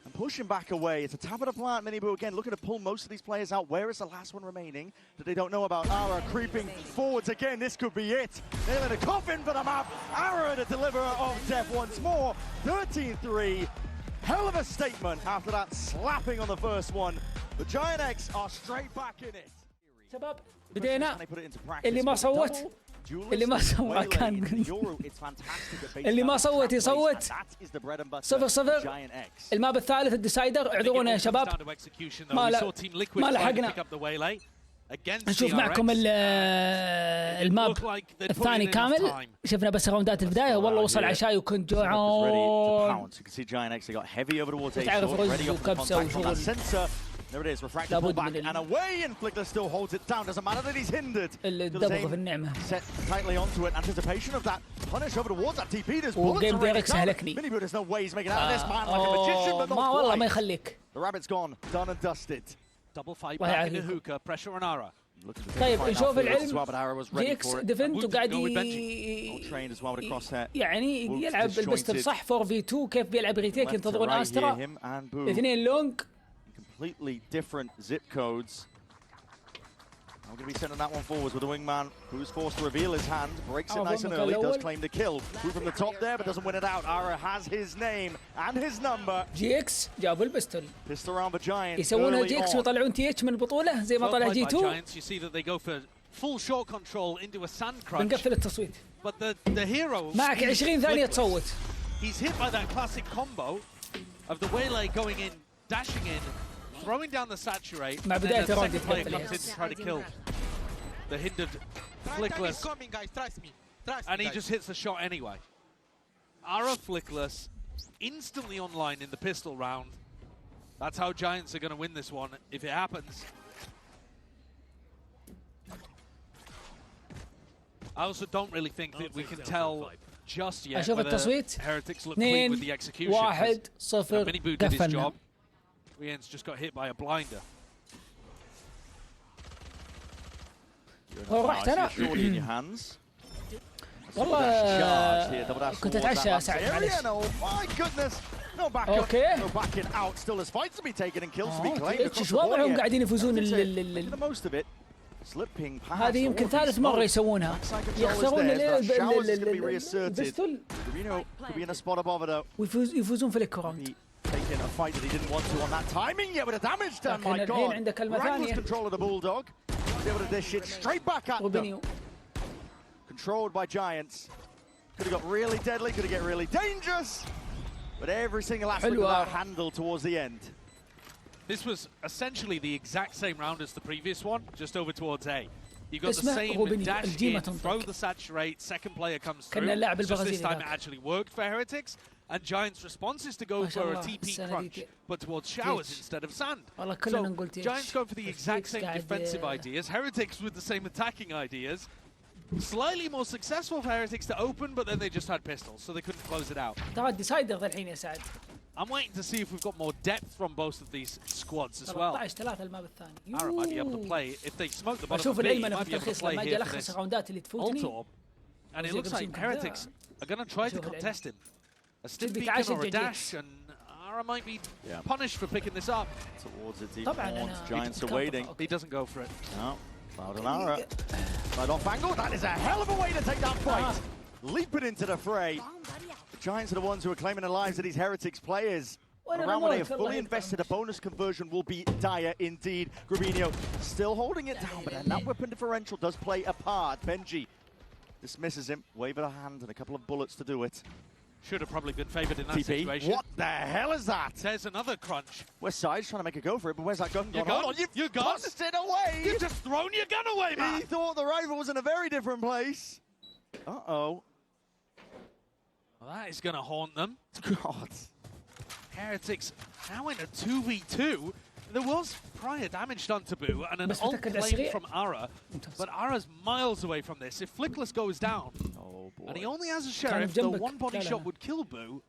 And push him back away. It's a tap of the plant. Minibu again looking to pull most of these players out. Where is the last one remaining that they don't know about? Ara creeping forwards again. This could be it. They're in a coffin for the map. Ara, the deliverer of death once more. 13-3. Hell of a statement after that slapping on the first one. The Giant X are straight back in it. شباب بدينا اللي ما صوت اللي ما سوى كان اللي ما صوت يصوت 0-0 الماب الثالث الديسايدر اعذرونا يا شباب ما لحقنا نشوف معكم الماب الثاني كامل شفنا بس راوندات البدايه والله وصل عشاي وكنت جوعان تعرف رز وكبسه وشغل There it is, refracted pull back and away, and Flickler still holds it down. Doesn't matter that he's hindered. Set tightly onto it. Anticipation of that punish over towards that TP. There's bullets already done. Minibu, there's no way he's making out of this man like a magician, but not quite. The rabbit's gone, done and dusted. Double fight back into hookah, pressure on Ara. طيب نشوف العلم جيكس ديفنت وقاعد يعني يلعب البستل صح 4v2 كيف بيلعب ريتيك ينتظرون استرا اثنين لونج. Completely different zip codes. I'm going to be sending that one forwards with the wingman who's forced to reveal his hand. Breaks it nice and early, does claim the kill. Move from the top there, but doesn't win it out. Ara has his name and his number. جيكس جابوا البستل. Pissed around the Giants. يسوونها جيكس ويطلعون TH من البطولة زي ما طلع G2. You see that they go for full short control into a sand crunch. بنقفل التصويت. But the hero. معك 20 ثانية تصوت. He's hit by that classic combo of the waylay going in, dashing in. Throwing down the saturate, and then the second player comes in to try to kill the hindered Flickless, and he just hits the shot anyway. Ara Flickless instantly online in the pistol round. That's how Giants are going to win this one if it happens. I also don't really think that we can tell just yet whether Heretics look clean with the execution. واحد صفر Minibu did his job. Rian's just got hit by a blinder. رحت أنا والله كنت أتعشى سعد معلش. أوكي. إيش وضعهم قاعدين يفوزون هذه يمكن ثالث مرة يسوونها يخسرون البستول ويفوزون في الكراوند. Taking a fight that he didn't want to on that timing, yet with the damage done, my God. Reckless control of the Bulldog. He's able to dish it straight back at them. Controlled by Giants. Could have got really deadly, could have got really dangerous. But every single aspect of that handle towards the end. This was essentially the exact same round as the previous one, just over towards A. You got the same dash in, throw the saturate, second player comes through. Just this time it actually worked for Heretics. And Giants' response is to go for a TP crunch, but towards showers instead of sand. So Giants go for the exact same defensive ideas, Heretics with the same attacking ideas. Slightly more successful for Heretics to open, but then they just had pistols, so they couldn't close it out. I'm waiting to see if we've got more depth from both of these squads as well. Ara might be able to play, if they smoke the bottom of the B, might be able to play here for this Ultor. And it looks like Heretics are going to try to contest him. A stiff beacon or a dash, and Ara might be punished for picking this up. Towards the deep horns, Giants are waiting. He doesn't go for it. No, Cloud and Ara. Right off angle, that is a hell of a way to take that fight. Leaping into the fray. The Giants are the ones who are claiming the lives of these Heretics players. Around when they are fully invested, a bonus conversion will be dire indeed. Grabinho still holding it down, but then that weapon differential does play a part. Benji dismisses him, wave of a hand and a couple of bullets to do it. Should have probably been favoured in that TP. situation. What the hell is that? There's another crunch. West side's trying to make a go for it, but where's that gun gone? Gun? Hold on, Your gun? tossed it away! You've just thrown your gun away, man! He thought the rifle was in a very different place. Uh-oh. Well, that is going to haunt them. God. Heretics now in a 2v2. There was prior damage done to Boo and an ult claim from Ara, but Ara's miles away from this. If Flickless goes down, and he only has a sheriff, the one body shot would kill Boo,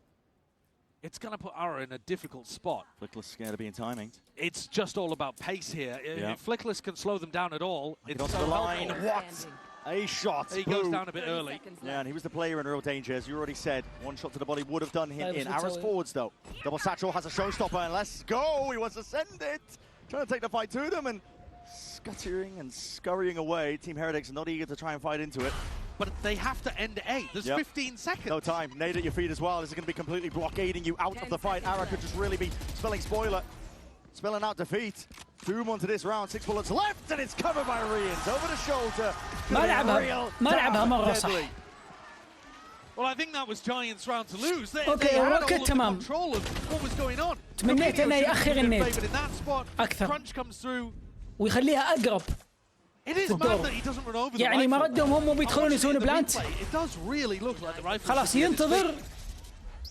it's going to put Ara in a difficult spot. Flickless scared of being timing. It's just all about pace here. If Flickless can slow them down at all, it's so the line. What? A shot. He goes down a bit early. Yeah, and he was the player in real danger, as you already said. One shot to the body would have done him in. Ara's forwards, though. Double Satchel has a showstopper, and let's go. He wants to send it. Trying to take the fight to them, and scuttering and scurrying away. Team Heretics not eager to try and fight into it. But they have to end A. There's 15 seconds. No time. Nade at your feet as well. This is going to be completely blockading you out of the fight. Ara could just really be spelling spoiler. Spelling out defeat. Boom onto this round. 6 bullets left, and it's covered by Rians. Over the shoulder. ما لعبها مرة صح. Well, I think that was Giants' round to lose. They اوكي had all الوقت of the تمام. control of what was going on. تمنيت انه يأخر النيت In that spot, أكثر crunch comes through. ويخليها أقرب. It is mad that he doesn't run over the يعني ما rifle. ردهم هم بيدخلون يسوون بلانت. It does really look like the rifle. خلاص ينتظر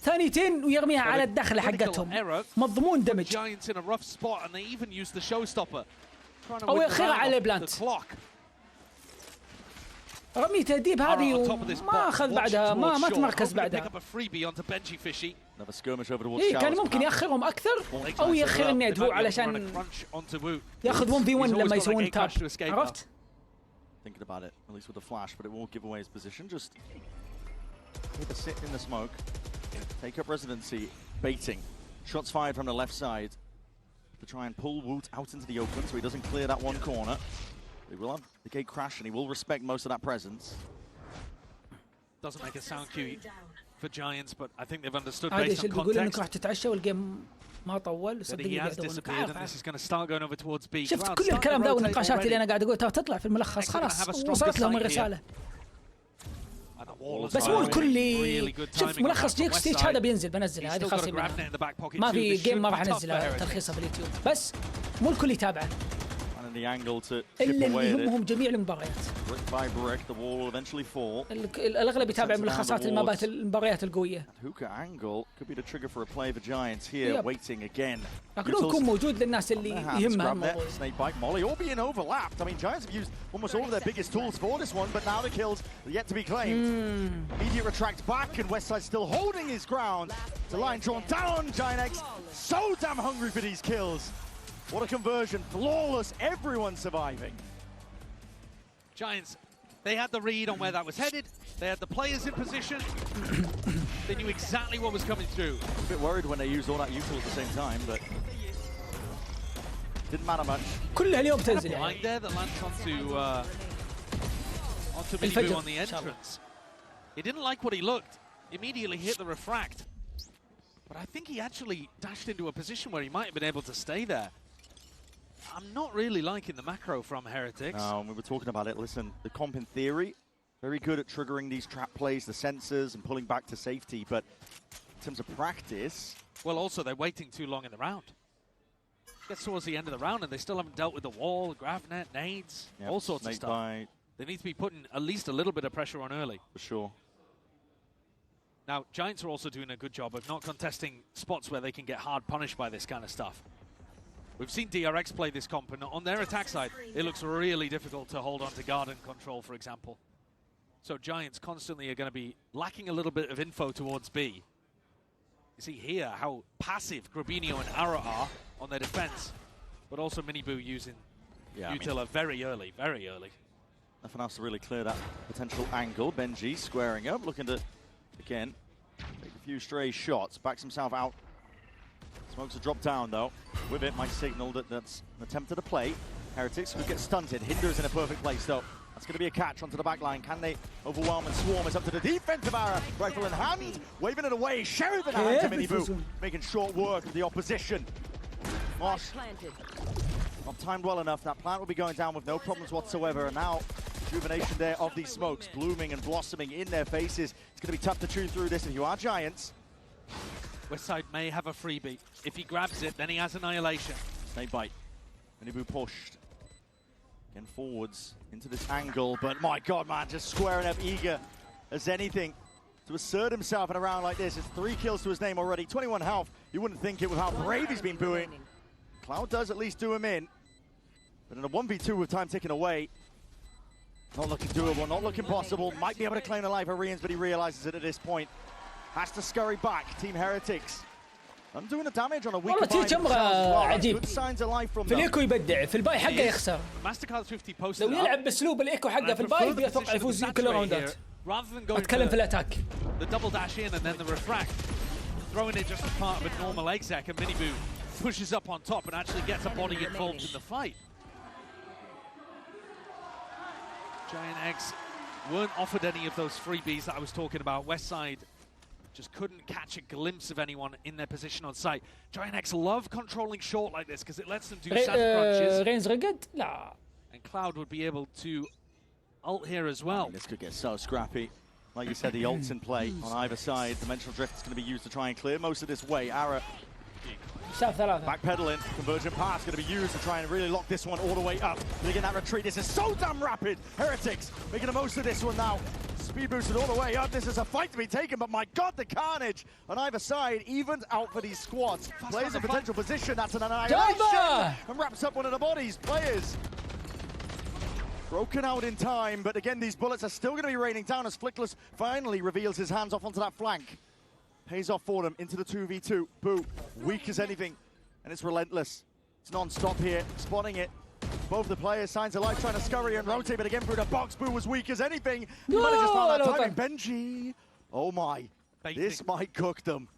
ثانيتين ويرميها على الدخلة حقتهم. مضمون دمج. Giants in a rough spot, and they even use the showstopper. أو يأخرها على بلانت. رمي تهديب هذه وما أخذ بعدها ما تمركز بعدها. إيه كان ممكن يأخرهم أكثر أو يأخر النيد هو علشان يأخذ 1v1 لما يسوون تاب. عرفت؟ Thinking about it, at least with the flash, but it won't give away his position. Just take a sit in the smoke, take up residency, baiting. Shots fired from the left side to try and pull Woot out into the open so he doesn't clear that one corner. He will have the gate crash and he will respect most of that presence. Doesn't make a sound cue for Giants, but I think they've understood based on context. بيقول انك راح تتعشى والجيم ما طول. He has disappeared and this is going to start going over towards B. شفت كل الكلام ذا والنقاشات اللي انا قاعد اقولها تطلع في الملخص خلاص وصلت لهم الرسالة. بس مو الكل شوف ملخص جيك ستيتش هذا بينزل بنزله هذه خاصة ما في جيم ما راح انزلها تلخيصها في اليوتيوب بس مو الكل يتابعه. إلا اللي يهمهم جميع المباريات. الأغلب يتابع ملخصات المباريات القوية. لكن يكون موجود للناس اللي يهمها الموضوع. Immediate retract back and Westside still holding his ground. The line drawn down. Giants so damn hungry for these kills. What a conversion, flawless, everyone surviving. Giants, they had the read on where that was headed. They had the players in position. They knew exactly what was coming through. A bit worried when they used all that util at the same time, but didn't matter much. كلها اليوم تنزل. Line there that lands onto Miniboo on the entrance. He didn't like what he looked. Immediately hit the refract. But I think he actually dashed into a position where he might have been able to stay there. I'm not really liking the macro from Heretics. No, we were talking about it. Listen, the comp in theory, very good at triggering these trap plays, the sensors, and pulling back to safety. But in terms of practice... Well, also, they're waiting too long in the round. Gets towards the end of the round, and they still haven't dealt with the wall, gravnet, nades, all sorts of stuff. Bite. They need to be putting at least a little bit of pressure on early. For sure. Now, Giants are also doing a good job of not contesting spots where they can get hard punished by this kind of stuff. We've seen DRX play this comp, and on their attack side, it looks really difficult to hold on to garden control, for example. So Giants constantly are going to be lacking a little bit of info towards B. You see here how passive Grabinho and Ara are on their defense, but also Miniboo using Utila very early. Nothing else to really clear that potential angle. Benji squaring up, looking to, again, take a few stray shots, backs himself out. Smokes a drop down though. With it, might signal that that's an attempt at a play. Heretics could get stunted. Hinder's in a perfect place though. It's going to be a catch onto the back line. Can they overwhelm and swarm? It's up to the defensive arrow. Rifle in hand, waving it away. Sherry the hand to Miniboo, making short work of the opposition. Mosh not timed well enough. That plant will be going down with no problems whatsoever. And now, rejuvenation there of these smokes, blooming and blossoming in their faces. It's going to be tough to chew through this if you are Giants. Westside may have a freebie. If he grabs it, then he has annihilation. Snake bite. Miniboo pushed. Again forwards into this angle, but my God, man, just squaring up, eager as anything to assert himself in a round like this. It's 3 kills to his name already, 21 health. You wouldn't think it with how brave he's been booing. Cloud does at least do him in, but in a 1v2 with time ticking away, not looking doable, not looking possible. Might be able to claim the life of Rians, but he realizes it at this point. Has to scurry back, Team Heretics. I'm doing the damage on a weaker والله جمرة عجيب. في الإيكو يبدع، في الباي حقه يخسر. لو يلعب باسلوب الإيكو حقه في الباي بيتوقع يفوز كل الراوندات. أتكلم في الأتاك. The double dash in and then the refract, throwing it just as part of a normal exec, and Miniboo pushes up on top and actually gets a body involved in the fight. Giant Eggs weren't offered any of those freebies that I was talking about. Westside just couldn't catch a glimpse of anyone in their position on site. Giant X love controlling short like this because it lets them do sand crunches. Reigns رقد؟ لا. And Cloud would be able to ult here as well. This could get so scrappy. Like you said, the ult's in play on either side. Dimensional Drift is going to be used to try and clear most of this way. Ara backpedaling. Convergent Pass going to be used to try and really lock this one all the way up. Making that retreat. This is so damn rapid. Heretics making the most of this one now. Speed boosted all the way up. This is a fight to be taken, but my God, the carnage on either side evens out for these squads. Plays a potential position. That's an annihilation. And wraps up one of the bodies. Players broken out in time, but again, these bullets are still going to be raining down as Flickless finally reveals his hands off onto that flank. Pays off for them into the 2v2. Boo, weak as anything, and it's relentless. It's non-stop here, spotting it. Both the players, signs of life, trying to scurry and rotate, but again through the box. Boo was weak as anything. He manages to find that timing. Benji, oh my, this might cook them.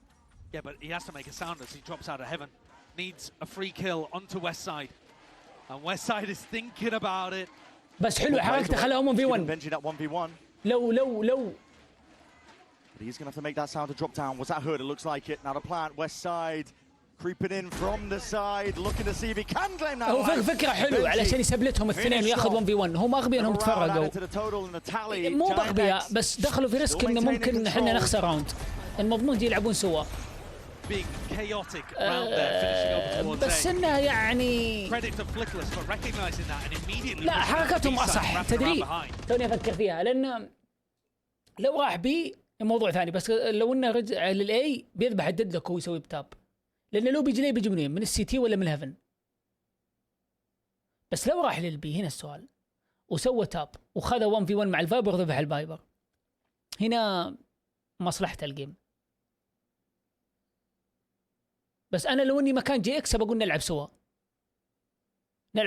Yeah, but he has to make a sound as he drops out of heaven. Needs a free kill onto Westside, and Westside is thinking about it. بس حلو حركته خلاهم 1v1. Benji that 1v1. لو. But he's going to have to make that sound to drop down. Was that Hood? It looks like it. Now the plant, west side, creeping in from the side, looking to see if he can claim that. هو فكرة حلوة علشان يسبلتهم الاثنين وياخذ 1v1. هم أغبياء انهم تفرقوا. مو بأغبياء بس دخلوا في ريسك انه ممكن احنا نخسر راوند. المضمون يلعبون سوا. Being chaotic around there, finishing over towards بس انه يعني credit to Flickless for recognizing that and immediately. لا حركتهم أصح تدري. توني أفكر فيها لأن لو راح بي موضوع ثاني بس لو انه رجع للاي بيذبح الديد لوك ويسوي بتاب لانه لو بيجي لي بيجي منين من السي تي ولا من الهيفن بس لو راح للبي هنا السؤال وسوى تاب وخذ 1v1 مع الفايبر وذبح الفايبر هنا مصلحة الجيم بس انا لو اني مكان جي اكس بقول نلعب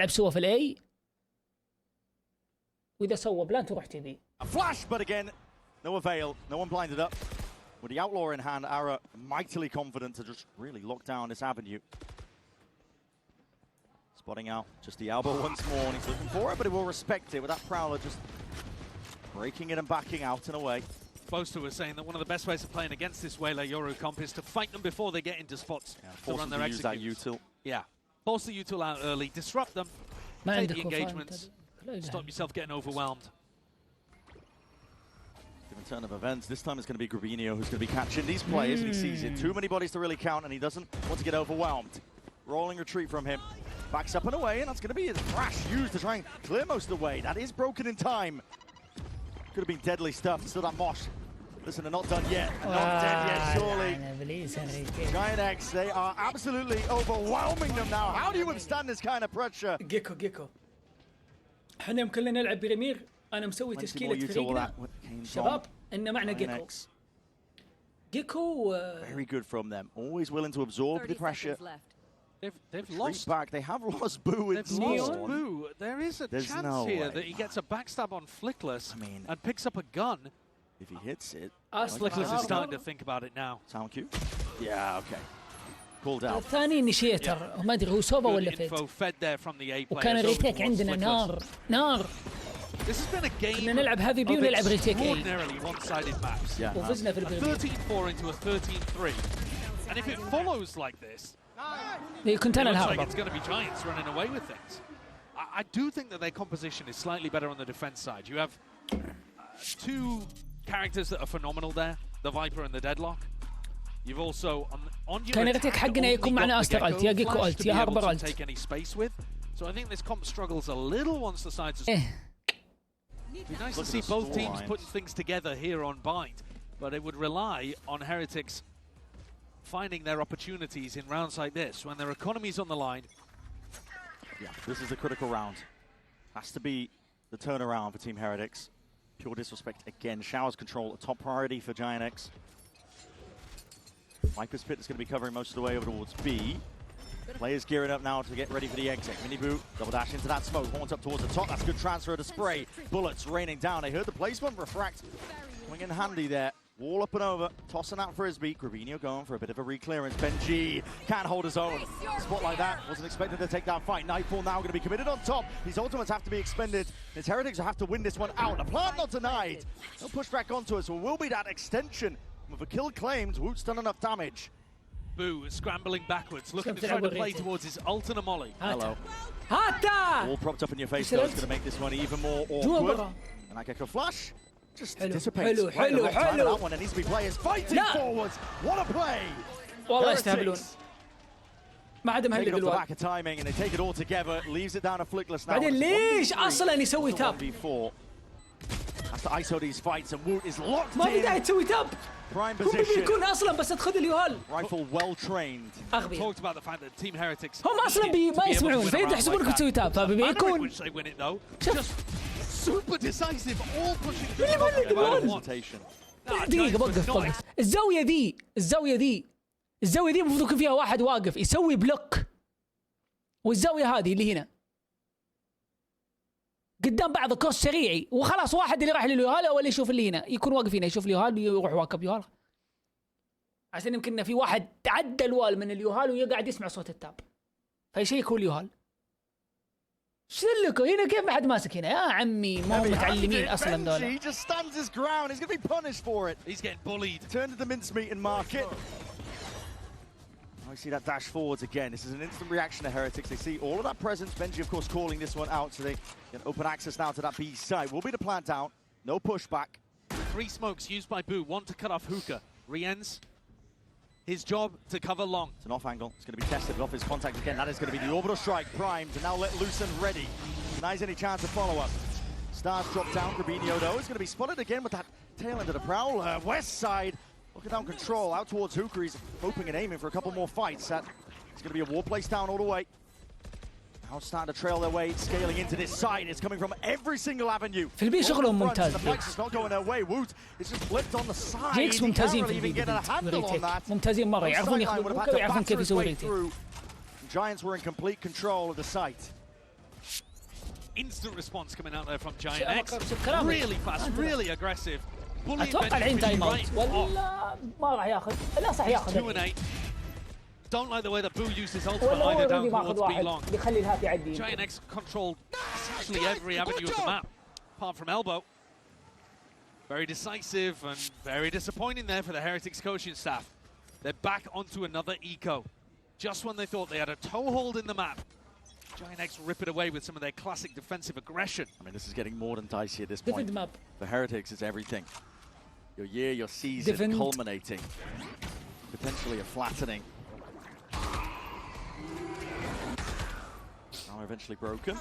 سوا في الاي واذا سوى بلانت ورحت بي فلاش but again no avail, no one blinded up. With the Outlaw in hand, Ara mightily confident to just really lock down this avenue. Spotting out just the elbow once more, and he's looking for it, but he will respect it with that Prowler just breaking it and backing out and away. Boaster was saying that one of the best ways of playing against this Wayla Yoru comp is to fight them before they get into spots to run their executes. Yeah, force the util out early, disrupt them, take the engagements, stop yourself getting overwhelmed. Turn of events. This time it's going to be Grubinio who's going to be catching these players, and he sees it. Too many bodies to really count, and he doesn't want to get overwhelmed. Rolling retreat from him. Backs up and away, and that's going to be his thrash used to try and clear most of the way. That is broken in time. Could have been deadly stuff. Still that Mosh. Listen, they're not done yet. Not dead yet, surely. Giant X, they are absolutely overwhelming them now. How do you withstand this kind of pressure? جيكو. احنا يوم كلنا نلعب بريمير انا مسوي تشكيله فريقنا شباب ان معنا جيكو very good from them, always willing to absorb the pressure. They've lost back. They have lost Boo. They've lost Boo. There is a chance here that he gets a backstab on Flickless and picks up a gun. If he hits it, Flickless is starting to think about it now. Sound cue? Yeah, okay. Called out. الثاني انيشيتر ما ادري هو سوبا ولا فيت وكان الريتيك عندنا نار This has been a game كنا نلعب هذه بي ونلعب ريتيك اي extraordinarily one-sided maps. وفزنا في A البي 13-4 into a 13-3. And if it follows like this, كنت انا it looks like الهاربر. it's going to be Giants running away with things. I do think that their composition is slightly better on the defense side. You have two characters that are phenomenal there, the Viper and the Deadlock. You've also on your كان ريتيك حقنا يكون معنا استغلت يا جيكو قلت يا هاربر قلت. take any space with. So I think this comp struggles a little once the sides are. It'd be nice to see both teams putting things together here on Bind, but it would rely on Heretics finding their opportunities in rounds like this when their economy's on the line. Yeah, this is the critical round. Has to be the turnaround for Team Heretics. Pure disrespect again. Showers control, a top priority for Giant X. Viper's Pit is going to be covering most of the way over towards B. Players gearing up now to get ready for the exit. Mini boot, double dash into that smoke, horns up towards the top. That's a good transfer to spray. Bullets raining down. They heard the placement. Refract coming in handy there. Wall up and over, tossing out Frisbee. Grabinho going for a bit of a re-clearance. Benji can't hold his own. Spot like that, wasn't expected to take that fight. Nightfall now going to be committed on top. These ultimates have to be expended. His Heretics will have to win this one out. The plant not denied. No push back onto us. So will be that extension. With a kill claimed, Woot's done enough damage. Boo is scrambling backwards, looking to try to play towards his ult and a molly. Hello. هاتا All propped up in your face though, it's going to make this one even more awkward. And I get a flash. Just dissipates. حلو That one, there needs to be players fighting forwards. What a play! والله يستهبلون. ما عاد مهلك Taking off the الوقت. back of timing and they take it all together, leaves it down a flickless now. بعدين ليش اصلا يسوي تاب؟ Has to ISO these fights and Woot is locked ما في داعي in. تسوي تاب. Prime هو position. بيكون اصلا بس تاخذ اليوهال. Rifle well trained. اغبياء. Talked about the fact that Team Heretics هم اصلا ما يسمعون فيد يحسبونك تسوي تاب فبيكون. which they win it though. Just super decisive, all pushing through. اللي ما يدرون. Presentation. دقيقة وقف. الزاوية ذي المفروض يكون فيها واحد واقف يسوي بلوك. والزاوية هذه اللي هنا. قدام بعض كروس سريعي وخلاص واحد اللي راح لليوهال او اللي يشوف اللي هنا يكون واقف هنا يشوف اليوهال يروح واكب يوهال عشان يمكن في واحد تعدى الوال من اليوهال ويقعد يسمع صوت التاب فيشيك هو اليوهال شلكوا هنا كيف ما حد ماسك هنا يا عمي ما هم متعلمين اصلا دول. He just stands his ground. He's going to be punished for it. He's getting bullied. Turn to the mincemeat and market. I see that dash forwards again. This is an instant reaction to Heretics. They see all of that presence. Benji, of course, calling this one out, so they can open access now to that B site. Will be the plant down. No pushback. 3 smokes used by Boo. 1 to cut off Hookah. Rien's his job to cover long. It's an off angle. It's going to be tested off his contact again. That is going to be the orbital strike primed and now let loose and ready. Denies any chance of follow up. Stars drop down. Grabinho though is going to be spotted again with that tail end of the prowler. West side. Looking down control, out towards Hooker. He's hoping and aiming for a couple more fights. It's going to be a war place down all the way. Now starting to trail their way, scaling into this side. It's coming from every single avenue. في البي شغلهم ممتاز. The flex is not going their way. Woot is just flipped on the side. جيكس ممتازين في البي ممتازين مرة يعرفون ياخذون هوكا ويعرفون كيف يسوون ريتيك. Giants were in complete control of the site. Instant response coming out there from Giant X. كلامك. Really fast, really aggressive. اتوقع الحين تايم اوت ولا ما راح ياخذ لا صح ياخذ 2 and 8. Don't like the way that Boo used his ultimate ولا هو either down اوريدي ماخذ towards B واحد long. بيخلي الهات يعدي. Giant X controlled essentially every avenue of the map, apart from elbow. Very decisive and very disappointing there for the Heretics coaching staff. They're back onto another eco. Just when they thought they had a toehold in the map, Giant X rip it away with some of their classic defensive aggression. I mean, this is getting more than dicey at this point. For Heretics, it's everything. Your year, your season culminating. Potentially a flattening. Now eventually broken.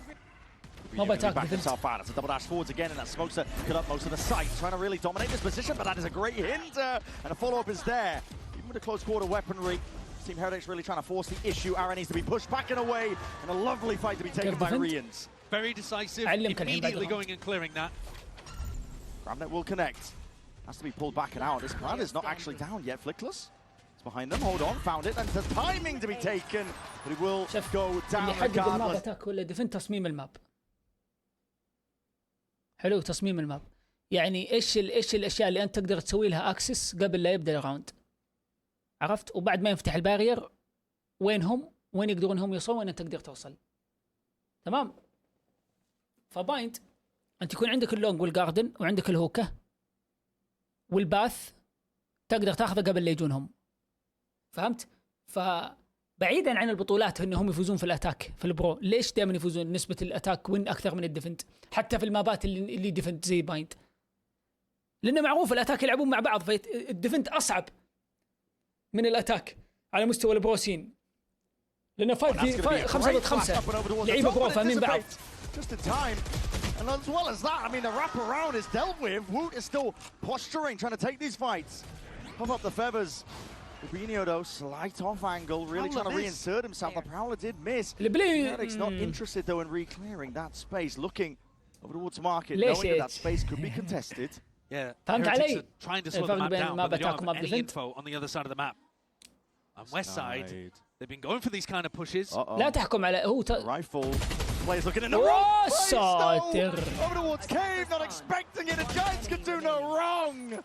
Back himself out. It's a double dash forwards again, and that smokes to cut up most of the site. Trying to really dominate this position, but that is a great hint. And a follow-up is there. Even with the close quarter weaponry, Team Heretics really trying to force the issue. Aaron needs to be pushed back and away, and a lovely fight to be taken by Rians. Very decisive, immediately going and clearing that. Grabnet will connect. Has to be pulled back and out. This plan is not actually down yet. Flickless. It's behind them. Hold on. Found it. And the timing to be taken. But it will go down regardless. ولا ديفنت تصميم الماب. حلو تصميم الماب. يعني ايش الاشياء اللي انت تقدر تسوي لها اكسس قبل لا يبدا الراوند. عرفت؟ وبعد ما ينفتح البارير وين يقدرون هم يوصلون وين انت تقدر توصل. تمام؟ فبايند انت يكون عندك اللونج والجاردن وعندك الهوكه والباث، تقدر تاخذه قبل لا يجونهم. فهمت؟ فبعيدا عن البطولات انهم يفوزون في الاتاك في البرو، ليش دائما يفوزون نسبه الاتاك وين اكثر من الديفنت حتى في المابات اللي ديفنت زي بايند؟ لانه معروف الاتاك يلعبون مع بعض، فالديفنت اصعب من الاتاك على مستوى البروسين، لانه فايت 5 ضد 5 لعيبه برو فاهمين بعض. And as well as that, I mean, the wraparound is dealt with. Woot is still posturing, trying to take these fights. Puff up the feathers. Rubinho, though, slight off angle, really trying to reinsert himself. The Prowler did miss. Heretics not interested, though, in re-clearing that space, looking over towards market, knowing that that space could be contested. Yeah, فهمت Heretics علي؟ are trying to slow the map down, but they don't have any info on the other side of the map. On west side, they've been going for these kind of pushes. لا تحكم على هو Rifle. Players looking in the wrong place, ساتر. over towards cave, not expecting it. The Giants could do no wrong.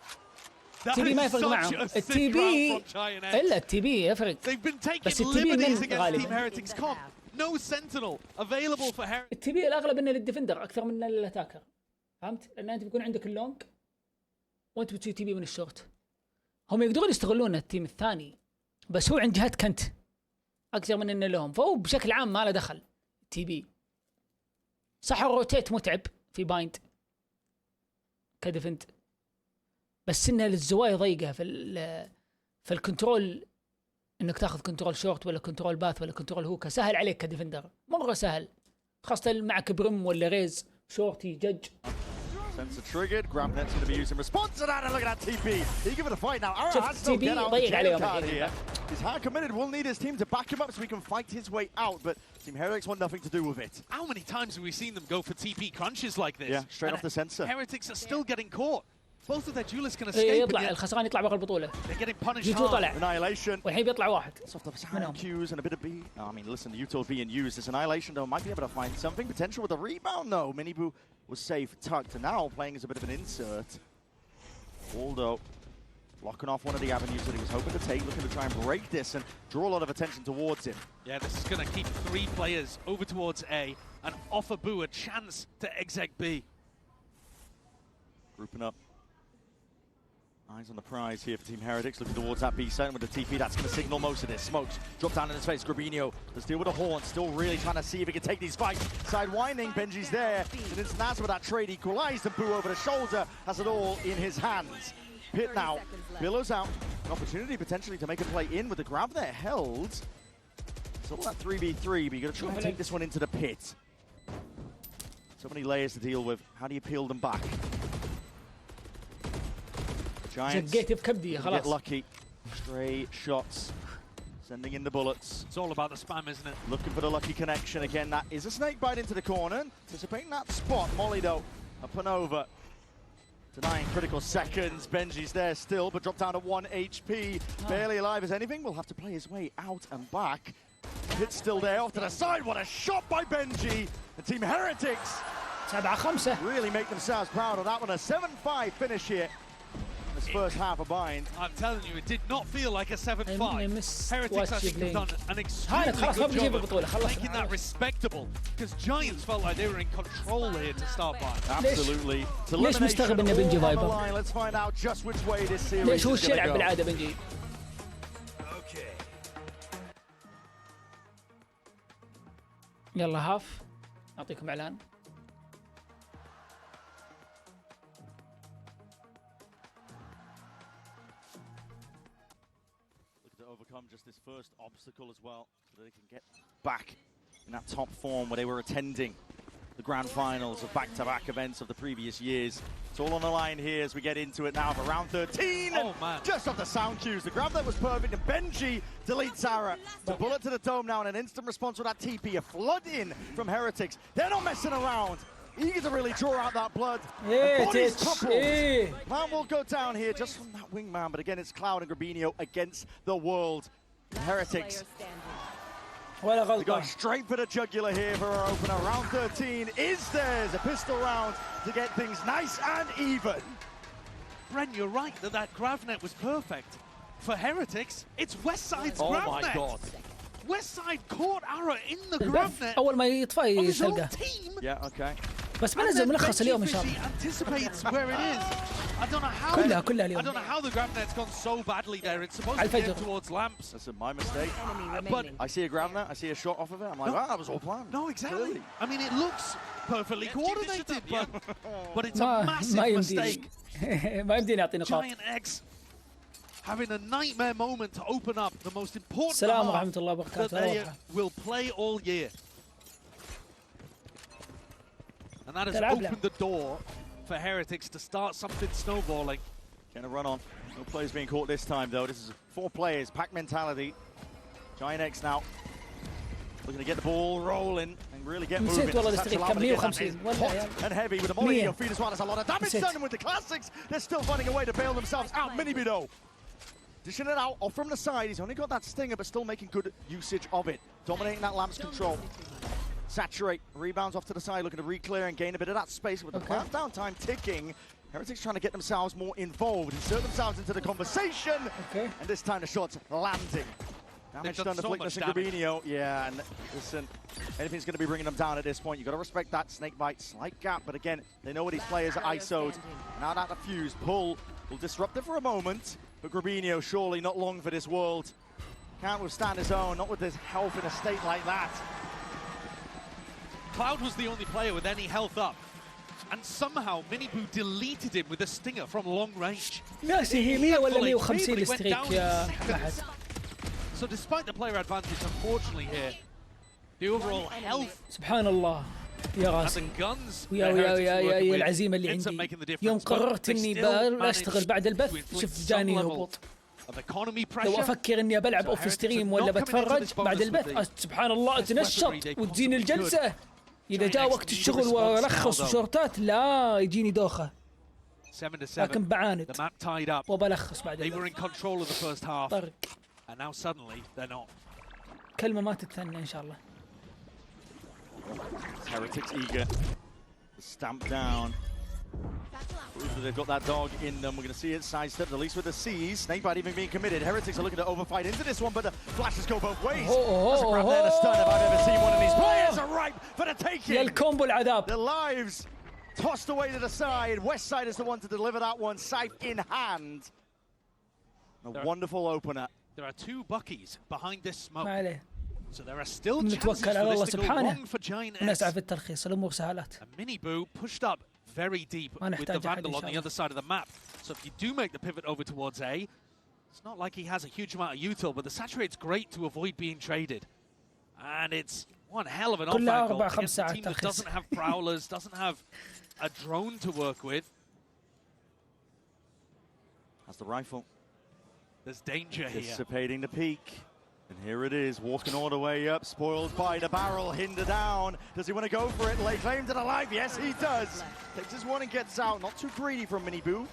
تي بي ما يفرق معهم. التي بي الا التي بي يفرق. They've been taking بس التي بي liberties من against Team غالبا. Heretics comp. No sentinel available for Heretics. التي بي الاغلب انه للديفندر اكثر من للاتاكر. فهمت؟ لان انت بيكون عندك اللونج وانت بتسوي تي بي من الشورت. هم يقدرون يستغلون التيم الثاني، بس هو عند جهة كنت اكثر من انه لهم، فهو بشكل عام ما له دخل. تي بي صح الروتيت متعب في بايند كديفنت، بس انه للزوايا ضيقه في الكنترول، انك تاخذ كنترول شورت ولا كنترول باث ولا كنترول هوكا سهل عليك كديفندر، مره سهل، خاصه معك برم ولا ريز شورتي جج. Sensor triggered. Grabnet's going to be used in response to that. And look at that TP. He give it a fight now. Ara has to get out the jail card here. He's hard committed. Will need his team to back him up so he can fight his way out. But Team Heretics want nothing to do with it. How many times have we seen them go for TP crunches like this? Yeah, straight off the sensor. Heretics are still getting caught. Both of their duelists can escape. يطلع الخسران يطلع برا البطوله. They're getting punished يوتو hard. طلع. Annihilation. والحين بيطلع واحد. Soft up sound cues and a bit of B. Oh, I mean, listen, the Uto being used. This Annihilation, though, might be able to find something potential with a rebound, though. Minibu was safe, tucked, and now playing as a bit of an insert. Waldo blocking off one of the avenues that he was hoping to take, looking to try and break this and draw a lot of attention towards him. Yeah, this is going to keep 3 players over towards A and offer Boo a chance to exec B. Grouping up. Eyes on the prize here for Team Heretics, looking towards that B site with the TP. That's going to signal most of this. Smokes drop down in his face. Grabinho does deal with a horn, still really trying to see if he can take these fights. Sidewinding, Benji's there. And it's Naz with that trade equalized, and Boo over the shoulder has it all in his hands. Pit now, billows out. An opportunity potentially to make a play in with the grab there held. It's all that 3v3, but you're going to try and take this one into the pit. So many layers to deal with. How do you peel them back? Giants get lucky. Stray shots. Sending in the bullets. It's all about the spam, isn't it? Looking for the lucky connection again. That is a snake bite into the corner. Anticipating that spot. Molly, though, up and over. Denying critical seconds. Benji's there still, but dropped down to 1 HP. Barely alive as anything. Will have to play his way out and back. Pit's still there off to the side. What a shot by Benji. The Team Heretics 7-5 really make themselves proud of that one. A 7-5 finish here. This first half of bind. I'm telling you, it did not feel like a 7-5. Heretics, I think, have done an extremely good job of making that respectable, because Giants felt like they were in control here to start by. Absolutely. ليش مستغرب انه بنجي فايبر؟ Let's find out just which way this series ليش هو is الشيء going to يلعب go. بالعاده بنجي؟ يلا هاف اعطيكم اعلان. Overcome just this first obstacle as well, so that they can get back in that top form where they were attending the grand finals of back-to-back events of the previous years. It's all on the line here as we get into it now for round 13. Oh, man. Just off the sound cues, the grab that was perfect, and Benji deletes Ara. The bullet to the dome now, and an instant response with that TP, a flood in from Heretics. They're not messing around. Eager to really draw out that blood. Bodies toppled. Man will go down here just from that wingman, but again it's Cloud and Grabinho against the world. Heretics. They're going straight for the jugular here for our opener. Round 13 is theirs. A pistol round to get things nice and even. Bren, you're right that Gravnet was perfect. For Heretics, it's Westside's Gravnet. Oh my God. Westside caught Ara in the Gravnet اول ما يطفى of his own يسلقه. team. Yeah, okay. بس بنزل ملخص اليوم ان شاء الله. كلها اليوم. I don't know how the grab net's gone so badly there. It's supposed to be towards lamps. That's my mistake. But I see a grab net, I see a shot off of it. I'm like, wow, that was all planned. No, exactly. I mean, it looks perfectly coordinated, but it's a massive mistake. ما يمديني أعطي نقاط. Giant X having a nightmare moment to open up the most important السلام ورحمة الله وبركاته. that they will play all year. And that has opened the door for Heretics to start something snowballing. Getting a run on. No players being caught this time, though. This is 4 players, pack mentality. Giant X now looking to get the ball rolling and really get moving. And heavy with the molly in your feet as well. There's a lot of damage done with the classics. They're still finding a way to bail themselves out. Minibido dishing it out off from the side. He's only got that stinger, but still making good usage of it. Dominating that lamp's control. Saturate, rebounds off to the side, looking to re-clear and gain a bit of that space with the countdown time ticking. Heretics trying to get themselves more involved, insert themselves into the conversation, and this time the shots landing. Damage done to Flickness and Grabinho. Yeah, and listen, anything's going to be bringing them down at this point. You've got to respect that snake bite, slight gap, but again, they know what these players are ISO'd. Now that the fuse pull will disrupt it for a moment, but Grabinho surely not long for this world. Can't withstand his own, not with his health in a state like that. Cloud was the only player with any health up, and somehow Miniboo deleted him with a stinger from long range. ناسي هي 100 ولا 150 الستريك يا واحد. So despite the player advantage, unfortunately here, the overall health. سبحان الله يا راسي. ويا العزيمة اللي عندي. يوم قررت إني بشتغل بعد البث شوف جاني هبوط. لو أفكر إني بلعب أوف ستريم ولا بتفرج بعد البث سبحان الله أتنشط وتجيني الجلسة. إذا جاء وقت الشغل وألخص وشورتات لا يجيني دوخة. لكن بعاند وبلخص بعد البث. طرق. كلمة ما تتثنى إن شاء الله. Heretics eager to stamp down. They've got that dog in them. We're going to see it sidestepped, at least with the C's. Snakebite even being committed. Heretics are looking to overfight into this one, but the flashes go both ways. That's a grab there and a stun if I've ever seen one of these players are ripe for the taking. الكومبو العذاب. Their lives tossed away to the side. West side is the one to deliver that one, scythe in hand. A wonderful opener. There are 2 buckies behind this smoke. So there are still chances for this to go wrong for Giant X. ونسعى في الترخيص الأمور سهلات. And Miniboo pushed up very deep with the Vandal on the other side of the map. So if you do make the pivot over towards A, it's not like he has a huge amount of util, but the Saturate's great to avoid being traded. And it's one hell of an off angle against a team that doesn't have prowlers, doesn't have a drone to work with. That's the rifle. There's danger here. Anticipating the peak. And here it is, walking all the way up, spoiled by the barrel, hinder down. Does he want to go for it? Lay claims it alive. Yes, he does. Takes his one and gets out. Not too greedy from Miniboo.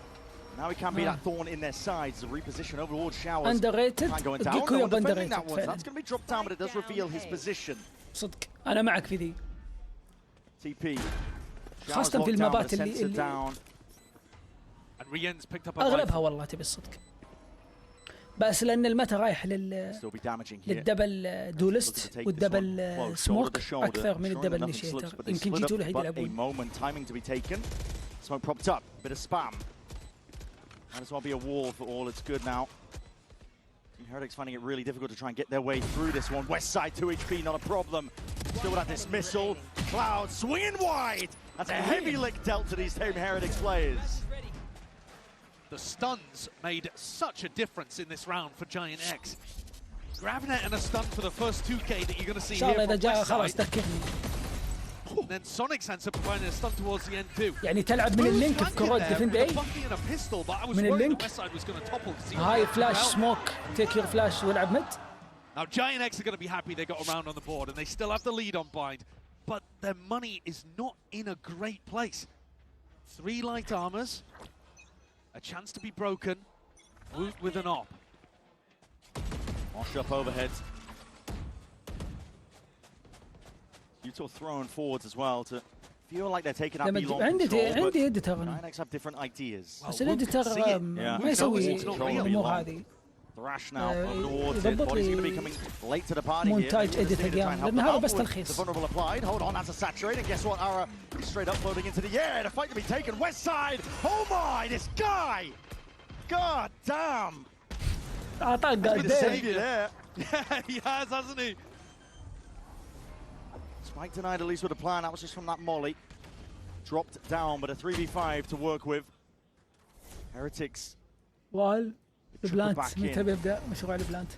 Now he can be that thorn in their sides. The reposition overlord showers. Underrated. Going down. No one defending that one. So that's going to be dropped down, but it does reveal his position. صدق أنا معك في ذي. TP. خاصة في المبات اللي أغلبها والله تبي الصدق. بس لأن المتا رايح للدبل دولست والدبل سموك أكثر من الدبل نيشيتر. يمكن جيتوا له يلعبون. Smoke propped up, bit of spam. Might as well be a wall for all it's good now. Heretics finding it really difficult to try and get their way through this one. West side 2 HP, not a problem. Still with that dismissal. Cloud swinging wide. That's a heavy lick dealt to these Team Heretics players. The stuns made such a difference in this round for Giant X. Grabbing it and a stun for the first 2K that you're going to see here from West side. And then Sonic Sensor providing a stun towards the end too. يعني تلعب من اللينك في كرات ديفند اي من اللينك هاي فلاش سموك تيك يور فلاش والعب مد. Now Giant X are going to be happy they got around on the board and they still have the lead on Bind, but their money is not in a great place. 3 light armors, a chance to be broken, Woot with an op. Wash up overhead. Util thrown forwards as well to feel like they're taking up B long control, but Giant X have different ideas. بس الإديتر ما يسوي الأمور هذه. Thrash now towards it. يضبط Body's going to لي be coming late to the party here. مونتاج Maybe اديت just need to try and اقيام help لان them هذا out بس with تلخيص. the vulnerable applied. Hold on, that's a saturate. And guess what? Ara is straight up loading into the air. The fight to be taken. West side. Oh my, this guy. God damn. اعطاك He's been قاعد saving there. Yeah, he has, hasn't he? Spike denied at least with a plan. That was just from that molly. Dropped down, but a 3v5 to work with. Heretics. وال البلانت متى بيبدا مشروع البلانت؟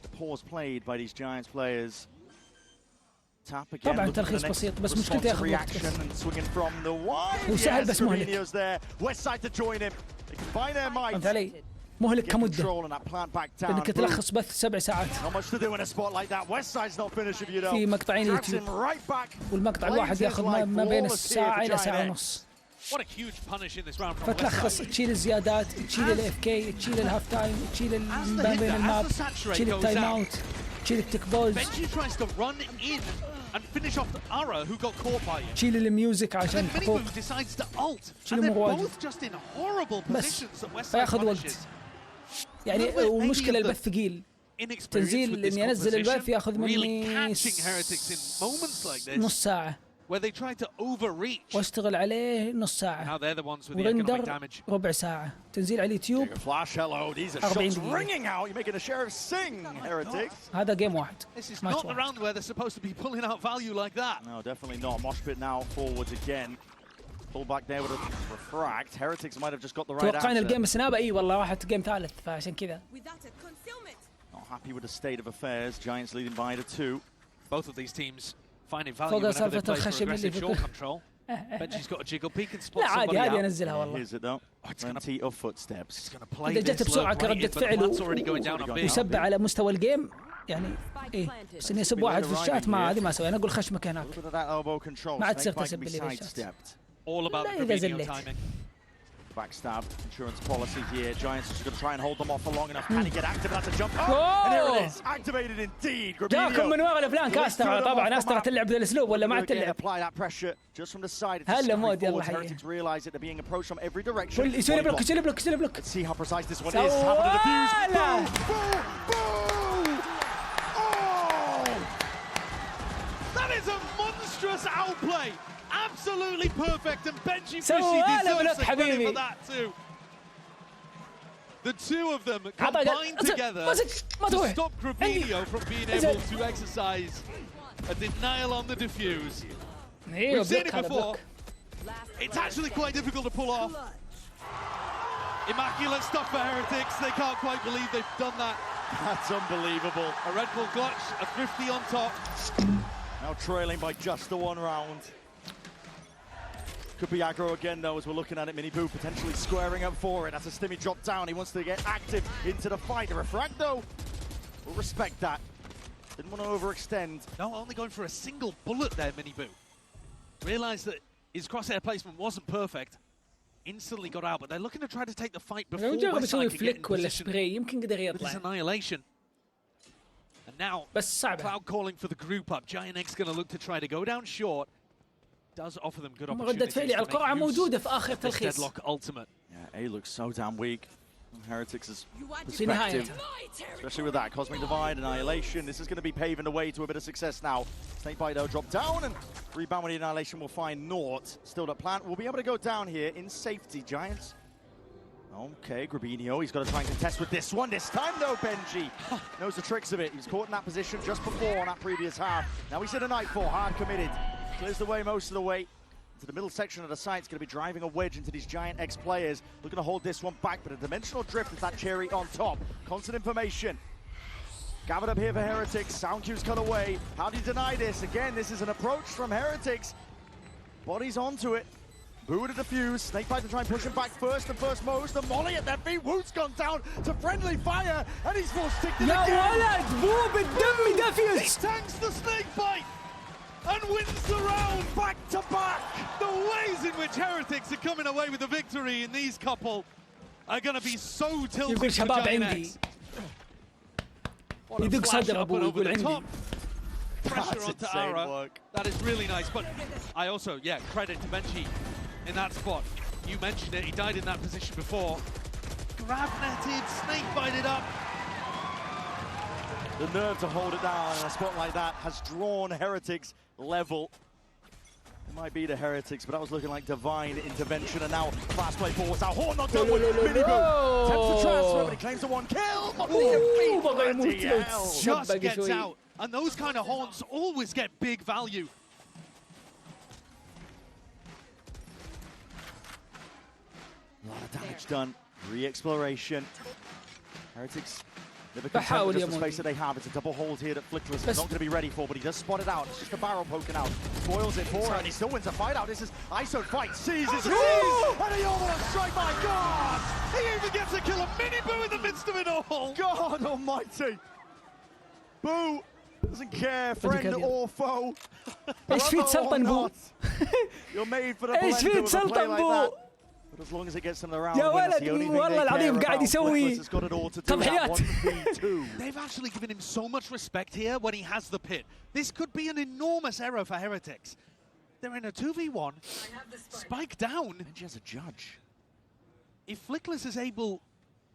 The pause played by these Giants players. Tap again. طبعا تلخيص بسيط بس مشكلته ياخذ وقت بس. هو سهل بس مهلك. فهمت علي؟ مهلك كمده لانك تلخص بث 7 ساعات في مقطعين يوتيوب والمقطع الواحد ياخذ ما بين الساعه الى ساعه ونص. فتلخص تشيل الزيادات، تشيل الاف كي، تشيل الهاف تايم، تشيل ما بين الماب، تشيل التايم اوت، تشيل التيك بولز، تشيل الميوزك عشان حقوق، تشيل امور واجد بس فياخذ وقت. يعني والمشكله البث ثقيل، تنزيل اني انزل البث ياخذ مني نص ساعه واشتغل عليه نص ساعه ورندر ربع ساعه، تنزيل على اليوتيوب 40 دقيقه. هذا جيم واحد ماتش واحد. توقعنا الجيم السنابه اي والله راحت جيم ثالث فعشان كذا. فوق سالفه الخشب اللي في لا عادي هذه انزلها والله. اذا جت بسرعه كردة فعل وسب على مستوى الجيم يعني ايه، بس اني اسب واحد في الشات ما هذه ما اسوي. انا اقول خشمك هناك ما عاد تصير تسب اللي في الشات. All about the video timing. Backstab, insurance policy here. Giants are just going to try and hold them off for long enough. Can he get active? That's a jump. Oh! And here it is. Activated indeed. جاكم من ورا الفلان كاستر طبعا. استر تلعب ذا الاسلوب ولا ما تلعب؟ Apply that pressure just from the side. هلا مود يلا حي. Heretics realize that they're being approached from every direction. يسوي بلوك يسوي بلوك يسوي بلوك. Let's see how precise this one is. Having to defuse. Boom! Boom! Oh! That is a monstrous outplay. Absolutely perfect, and Benji Fishy deserves the credit for that too. The two of them combined together to stop Grabinho from being able to exercise a denial on the defuse. We've seen it before. It's actually quite difficult to pull off. Immaculate stuff for Heretics. They can't quite believe they've done that. That's unbelievable. A Red Bull clutch, a thrifty on top. Now trailing by just the one round. Could be aggro again though as we're looking at it. Miniboo potentially squaring up for it. That's a stimmy drop down. He wants to get active into the fight. The refract though, we'll respect that. Didn't want to overextend. No, only going for a single bullet there, Miniboo. Realised that his crosshair placement wasn't perfect. Instantly got out, but they're looking to try to take the fight before Westside can get in position. This annihilation. And now, Cloud calling for the group up. Giant X going to look to try to go down short. Does offer them good opportunities. فعلي على القرعة موجودة في آخر تلخيص. Deadlock ultimate. Yeah, A looks so damn weak. Heretics' perspective, especially with that Cosmic Divide, Annihilation. This is going to be paving the way to a bit of success now. Snakebite though drop down and rebound with the Annihilation will find Nort. Still at plant. We'll be able to go down here in safety, Giants. Okay, Grabinho, he's got to try and contest with this one. This time though, Benji knows the tricks of it. He was caught in that position just before on that previous half. Now he's in a Nightfall, hard committed. Clears the way most of the way to the middle section of the site. It's going to be driving a wedge into these Giant X players. Looking to hold this one back, but a dimensional drift is that cherry on top. Constant information. Gathered up here for Heretics. Sound cues cut away. How do you deny this? Again, this is an approach from Heretics. Bodies onto it. Boo to defuse. Snakebite to try and push him back first and first most. The molly at their feet. Woot's gone down to friendly fire, and he's forced sticked in again. يا ولد بو بالدم دافيوز. He tanks the Snakebite and wins the round back to back. The ways in which Heretics are coming away with the victory in these couple are going to be so tilted for Giant X. يدق صدر ابوه يقول عندي. Pressure onto Ara. That is really nice, but I also, credit to Benji in that spot. You mentioned it, he died in that position before. Grab netted, snake bited up, The nerve to hold it down in a spot like that has drawn Heretics level. It might be the Heretics, but that was looking like divine intervention, and now fast play forwards. Now Horn not done with Miniboo. Attempts to transfer, but he claims the one kill. Just gets out, and those kind of Horns always get big value. A lot of damage done. Re-exploration. Heretics never content with just the space that they have. It's a double hold here that Flickless is not going to be ready for, but he does spot it out. It's just a barrel poking out. Spoils it for her, and he still wins a fight out. This is ISO fight. Seizes it. And he almost strike. My God! He even gets a kill of Miniboo in the midst of it all. God almighty. Boo doesn't care, friend or foe. ايش في تسلطن بو؟ You're made for the ايش في blender with a play تسلطن like بو؟ that. But as long as it gets them around, يا that's ولد the only thing والله they العظيم care قاعد about. يسوي Flickless has got it all to do تضحيات. that 1v2. They've actually given him so much respect here when he has the pit. This could be an enormous error for Heretics. They're in a 2v1. Spike down. And she has a judge. If Flickless is able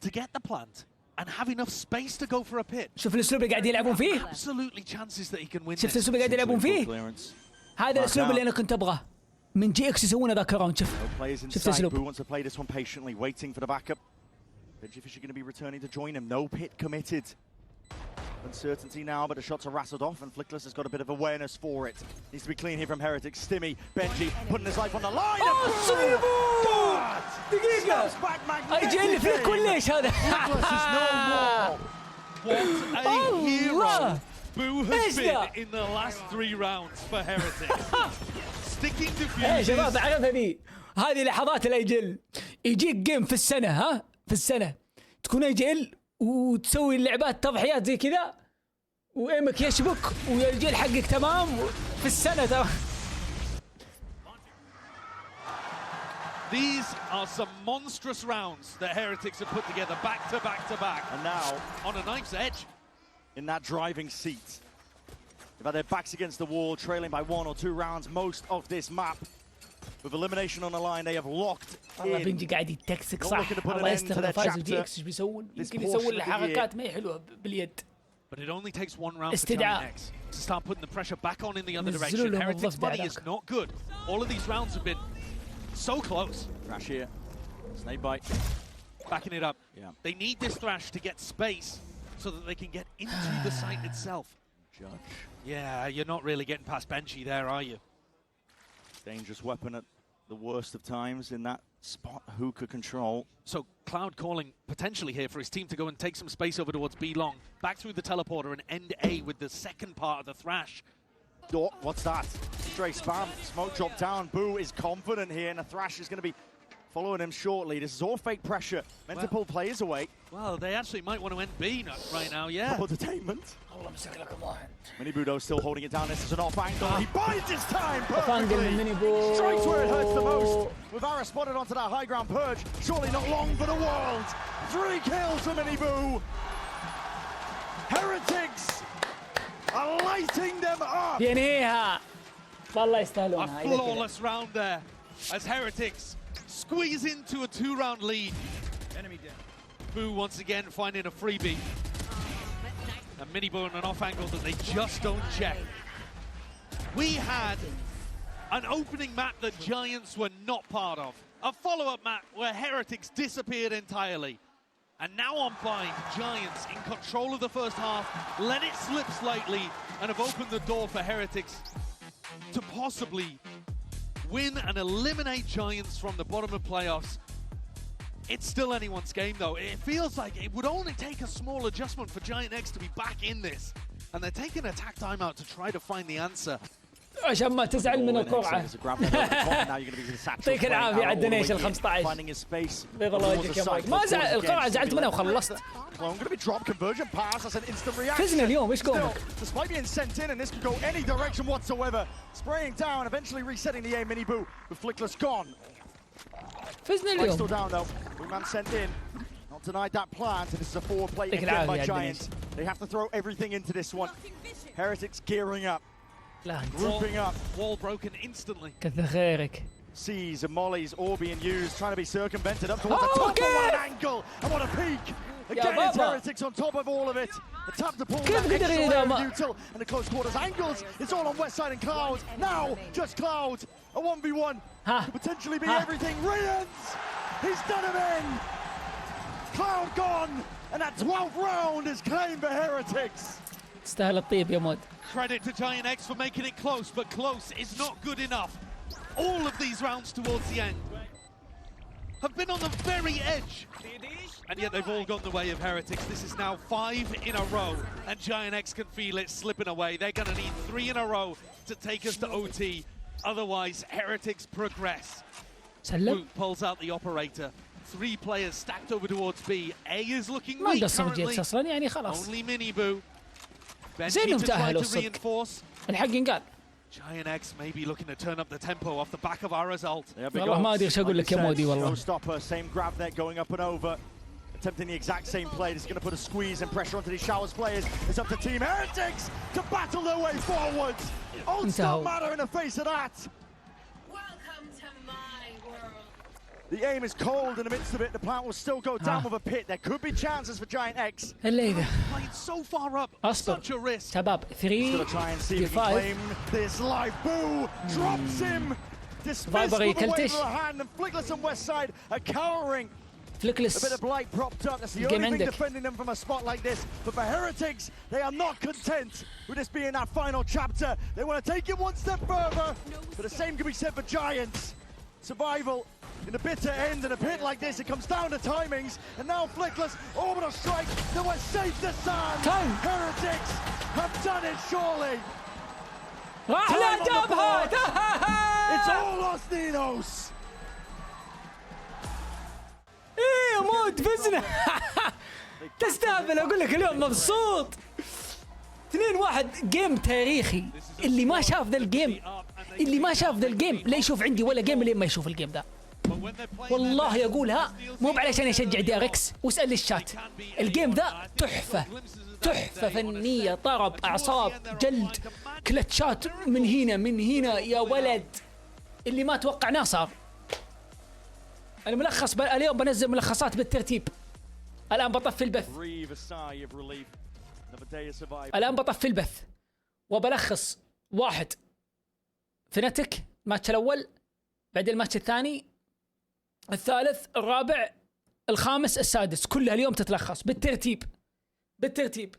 to get the plant and have enough space to go for a pit, شوف الاسلوب اللي قاعد يلعبون فيه. absolutely chances that he can win شفت this. الاسلوب اللي قاعد يلعبون فيه؟ هذا الاسلوب اللي انا كنت ابغاه من جي اكس يسوونه ذاك الراوند. شوف شفت الاسلوب. Boo wants to play this one patiently, waiting for the backup. Benji going to be returning to join him. No pit committed. Uncertainty now, but the shots are rattled off, and Flickless has got a bit of awareness for it. Needs to be clean here from Heretics. Stimmy, Benji putting his life on the line. God! دقيقة. اجل فيك كلش هذا. Flickless is no more. What a hero Boo has been in the last 3 rounds for Heretics. Sticking to يا شباب عرفني هذه لحظات الاجل. يجيك جيم في السنة، ها؟ في السنة تكون اجل وتسوي اللعبات تضحيات زي كذا وايمك يشبك والجيل حقك تمام في السنة تمام. These are some monstrous rounds that Heretics have put together back to back to back. And now, on a knife's edge, in that driving seat, they've had their backs against the wall, trailing by 1 or 2 rounds most of this map. With elimination on the line, they have locked والله in. بنجي قاعد يتكسك صح. الله يستر فايز ودي اكس ايش بيسوون؟ يمكن يسوون له حركات ما هي حلوه باليد. But it only takes 1 round for Giant X to start putting the pressure back on in the other direction. Heretics' body is not good. All of these rounds have been so close. Thrash here. Snake bite. Backing it up. Yeah. They need this Thrash to get space so that they can get into the site itself. Judge. Yeah, you're not really getting past Benji there, are you? Dangerous weapon at the worst of times in that spot. Hookah control. So Cloud calling potentially here for his team to go and take some space over towards B long. Back through the teleporter and end A with the second part of the Thrash. Oh, what's that? Stray spam. Smoke drop down. Boo is confident here, and the Thrash is going to be following him shortly. This is all fake pressure. Meant to pull players away. Well, they actually might want to end B right now, yeah. Double detainment. Miniboo though still holding it down. This is an off angle. He bides his time perfectly. Strikes where it hurts the most. With Ara spotted onto that high ground purge. Surely not long for the world. 3 kills for Miniboo. Heretics are lighting them up. ينهيها. والله يستاهلونها. A flawless round there as Heretics squeeze into a 2-round lead. Enemy down. Boo once again finding a freebie. And Miniboo on an off angle that they just don't check. We had an opening map that Giants were not part of. A follow-up map where Heretics disappeared entirely. And now on 5, Giants in control of the first half, let it slip slightly, and have opened the door for Heretics to possibly win and eliminate Giants from the bottom of playoffs. It's still anyone's game though. It feels like it would only take a small adjustment for Giant X to be back in this. And they're taking a attack timeout to try to find the answer. عشان ما تزعل من القرعة. يعطيك العافية على الدونيشن 15. بيض الله وجهك يا مايك. ما زعل القرعة زعلت منها وخلصت. فزنا اليوم ايش قولك؟ Despite being sent in, and this could go any direction whatsoever. Spraying down, eventually resetting the aim. Miniboo with Flickless gone. فزنا اليوم. Still down though. Wingman sent in. Not denied that plant, and this is a 4-play again by Giants. They have to throw everything into this one. Heretics gearing up. Grouping up. Wall broken instantly. كثر خيرك. C's and Molly's all being used, trying to be circumvented up towards the top. What an angle and what a peak! Again, it's Heretics on top of all of it. كيف قدر إذا ما and the close quarters angles. It's all on West Side and Cloud. Now, just Cloud. A 1v1 could potentially be everything. Rians, he's done him in. Cloud gone, and that 12th round is claimed for Heretics. استاهل الطيب يا مود. Credit to Giant X for making it close, but close is not good enough. All of these rounds towards the end have been on the very edge, and yet they've all gone the way of Heretics. This is now 5 in a row, and Giant X can feel it slipping away. They're going to need 3 in a row to take us to OT. Otherwise, Heretics progress. سلم. Pulls out the operator. 3 players stacked over towards B. A is looking ما weak قصر جيتس currently. اصلا يعني خلاص. Only Mini Boo. زين Benji to try تأهلوا to الصدق. reinforce. الحق ينقال. Giant X may be looking to turn up the tempo off the back of our result. والله ما ادري ايش اقول لك يا مودي والله. Stopper, same grab there, going up and over. Attempting the exact same play. This is going to put a squeeze and pressure onto these Showers players. It's up to Team Heretics to battle their way forwards. All stop matter in the face of that. Welcome to my world. The aim is cold in the midst of it. The plant will still go down with a pit. There could be chances for Giant X. اللي إذا. Played so far up. أصبر. Such a risk. شباب 3 try and see if he can claim this life. Boo drops him. Dismissed with a wave of a hand, and Flickless and Westside are cowering. A bit فليكلس of blight propped up. That's the only thing defending them from a spot like this. But for Heretics, they are not content with this being that final chapter. They want to take it one step further. But the same can be said for Giants. Survival in a bitter end, in a pit like this, it comes down to timings. And now Flickless, orbital strike, they were safe to stand. Heretics have done it surely. لا جابها. It's all Los Ninos. ايه يا مود فزنا. تستهبل اقول لك اليوم مبسوط. 2-1 جيم تاريخي. اللي ما شاف ذا الجيم، اللي ما شاف ذا الجيم لا يشوف عندي ولا جيم لين ما يشوف الجيم ذا. والله يقولها مو علشان يشجع دي ار اكس، واسال الشات. الجيم ذا تحفه، تحفه فنيه، طرب، اعصاب، جلد، كلتشات من هنا من هنا يا ولد. اللي ما توقعناه صار. الملخص اليوم بنزل ملخصات بالترتيب. الان بطفي البث. الان بطفي البث وبلخص واحد فنتك الماتش الاول، بعدين الماتش الثاني، الثالث، الرابع، الخامس، السادس، كلها اليوم تتلخص بالترتيب.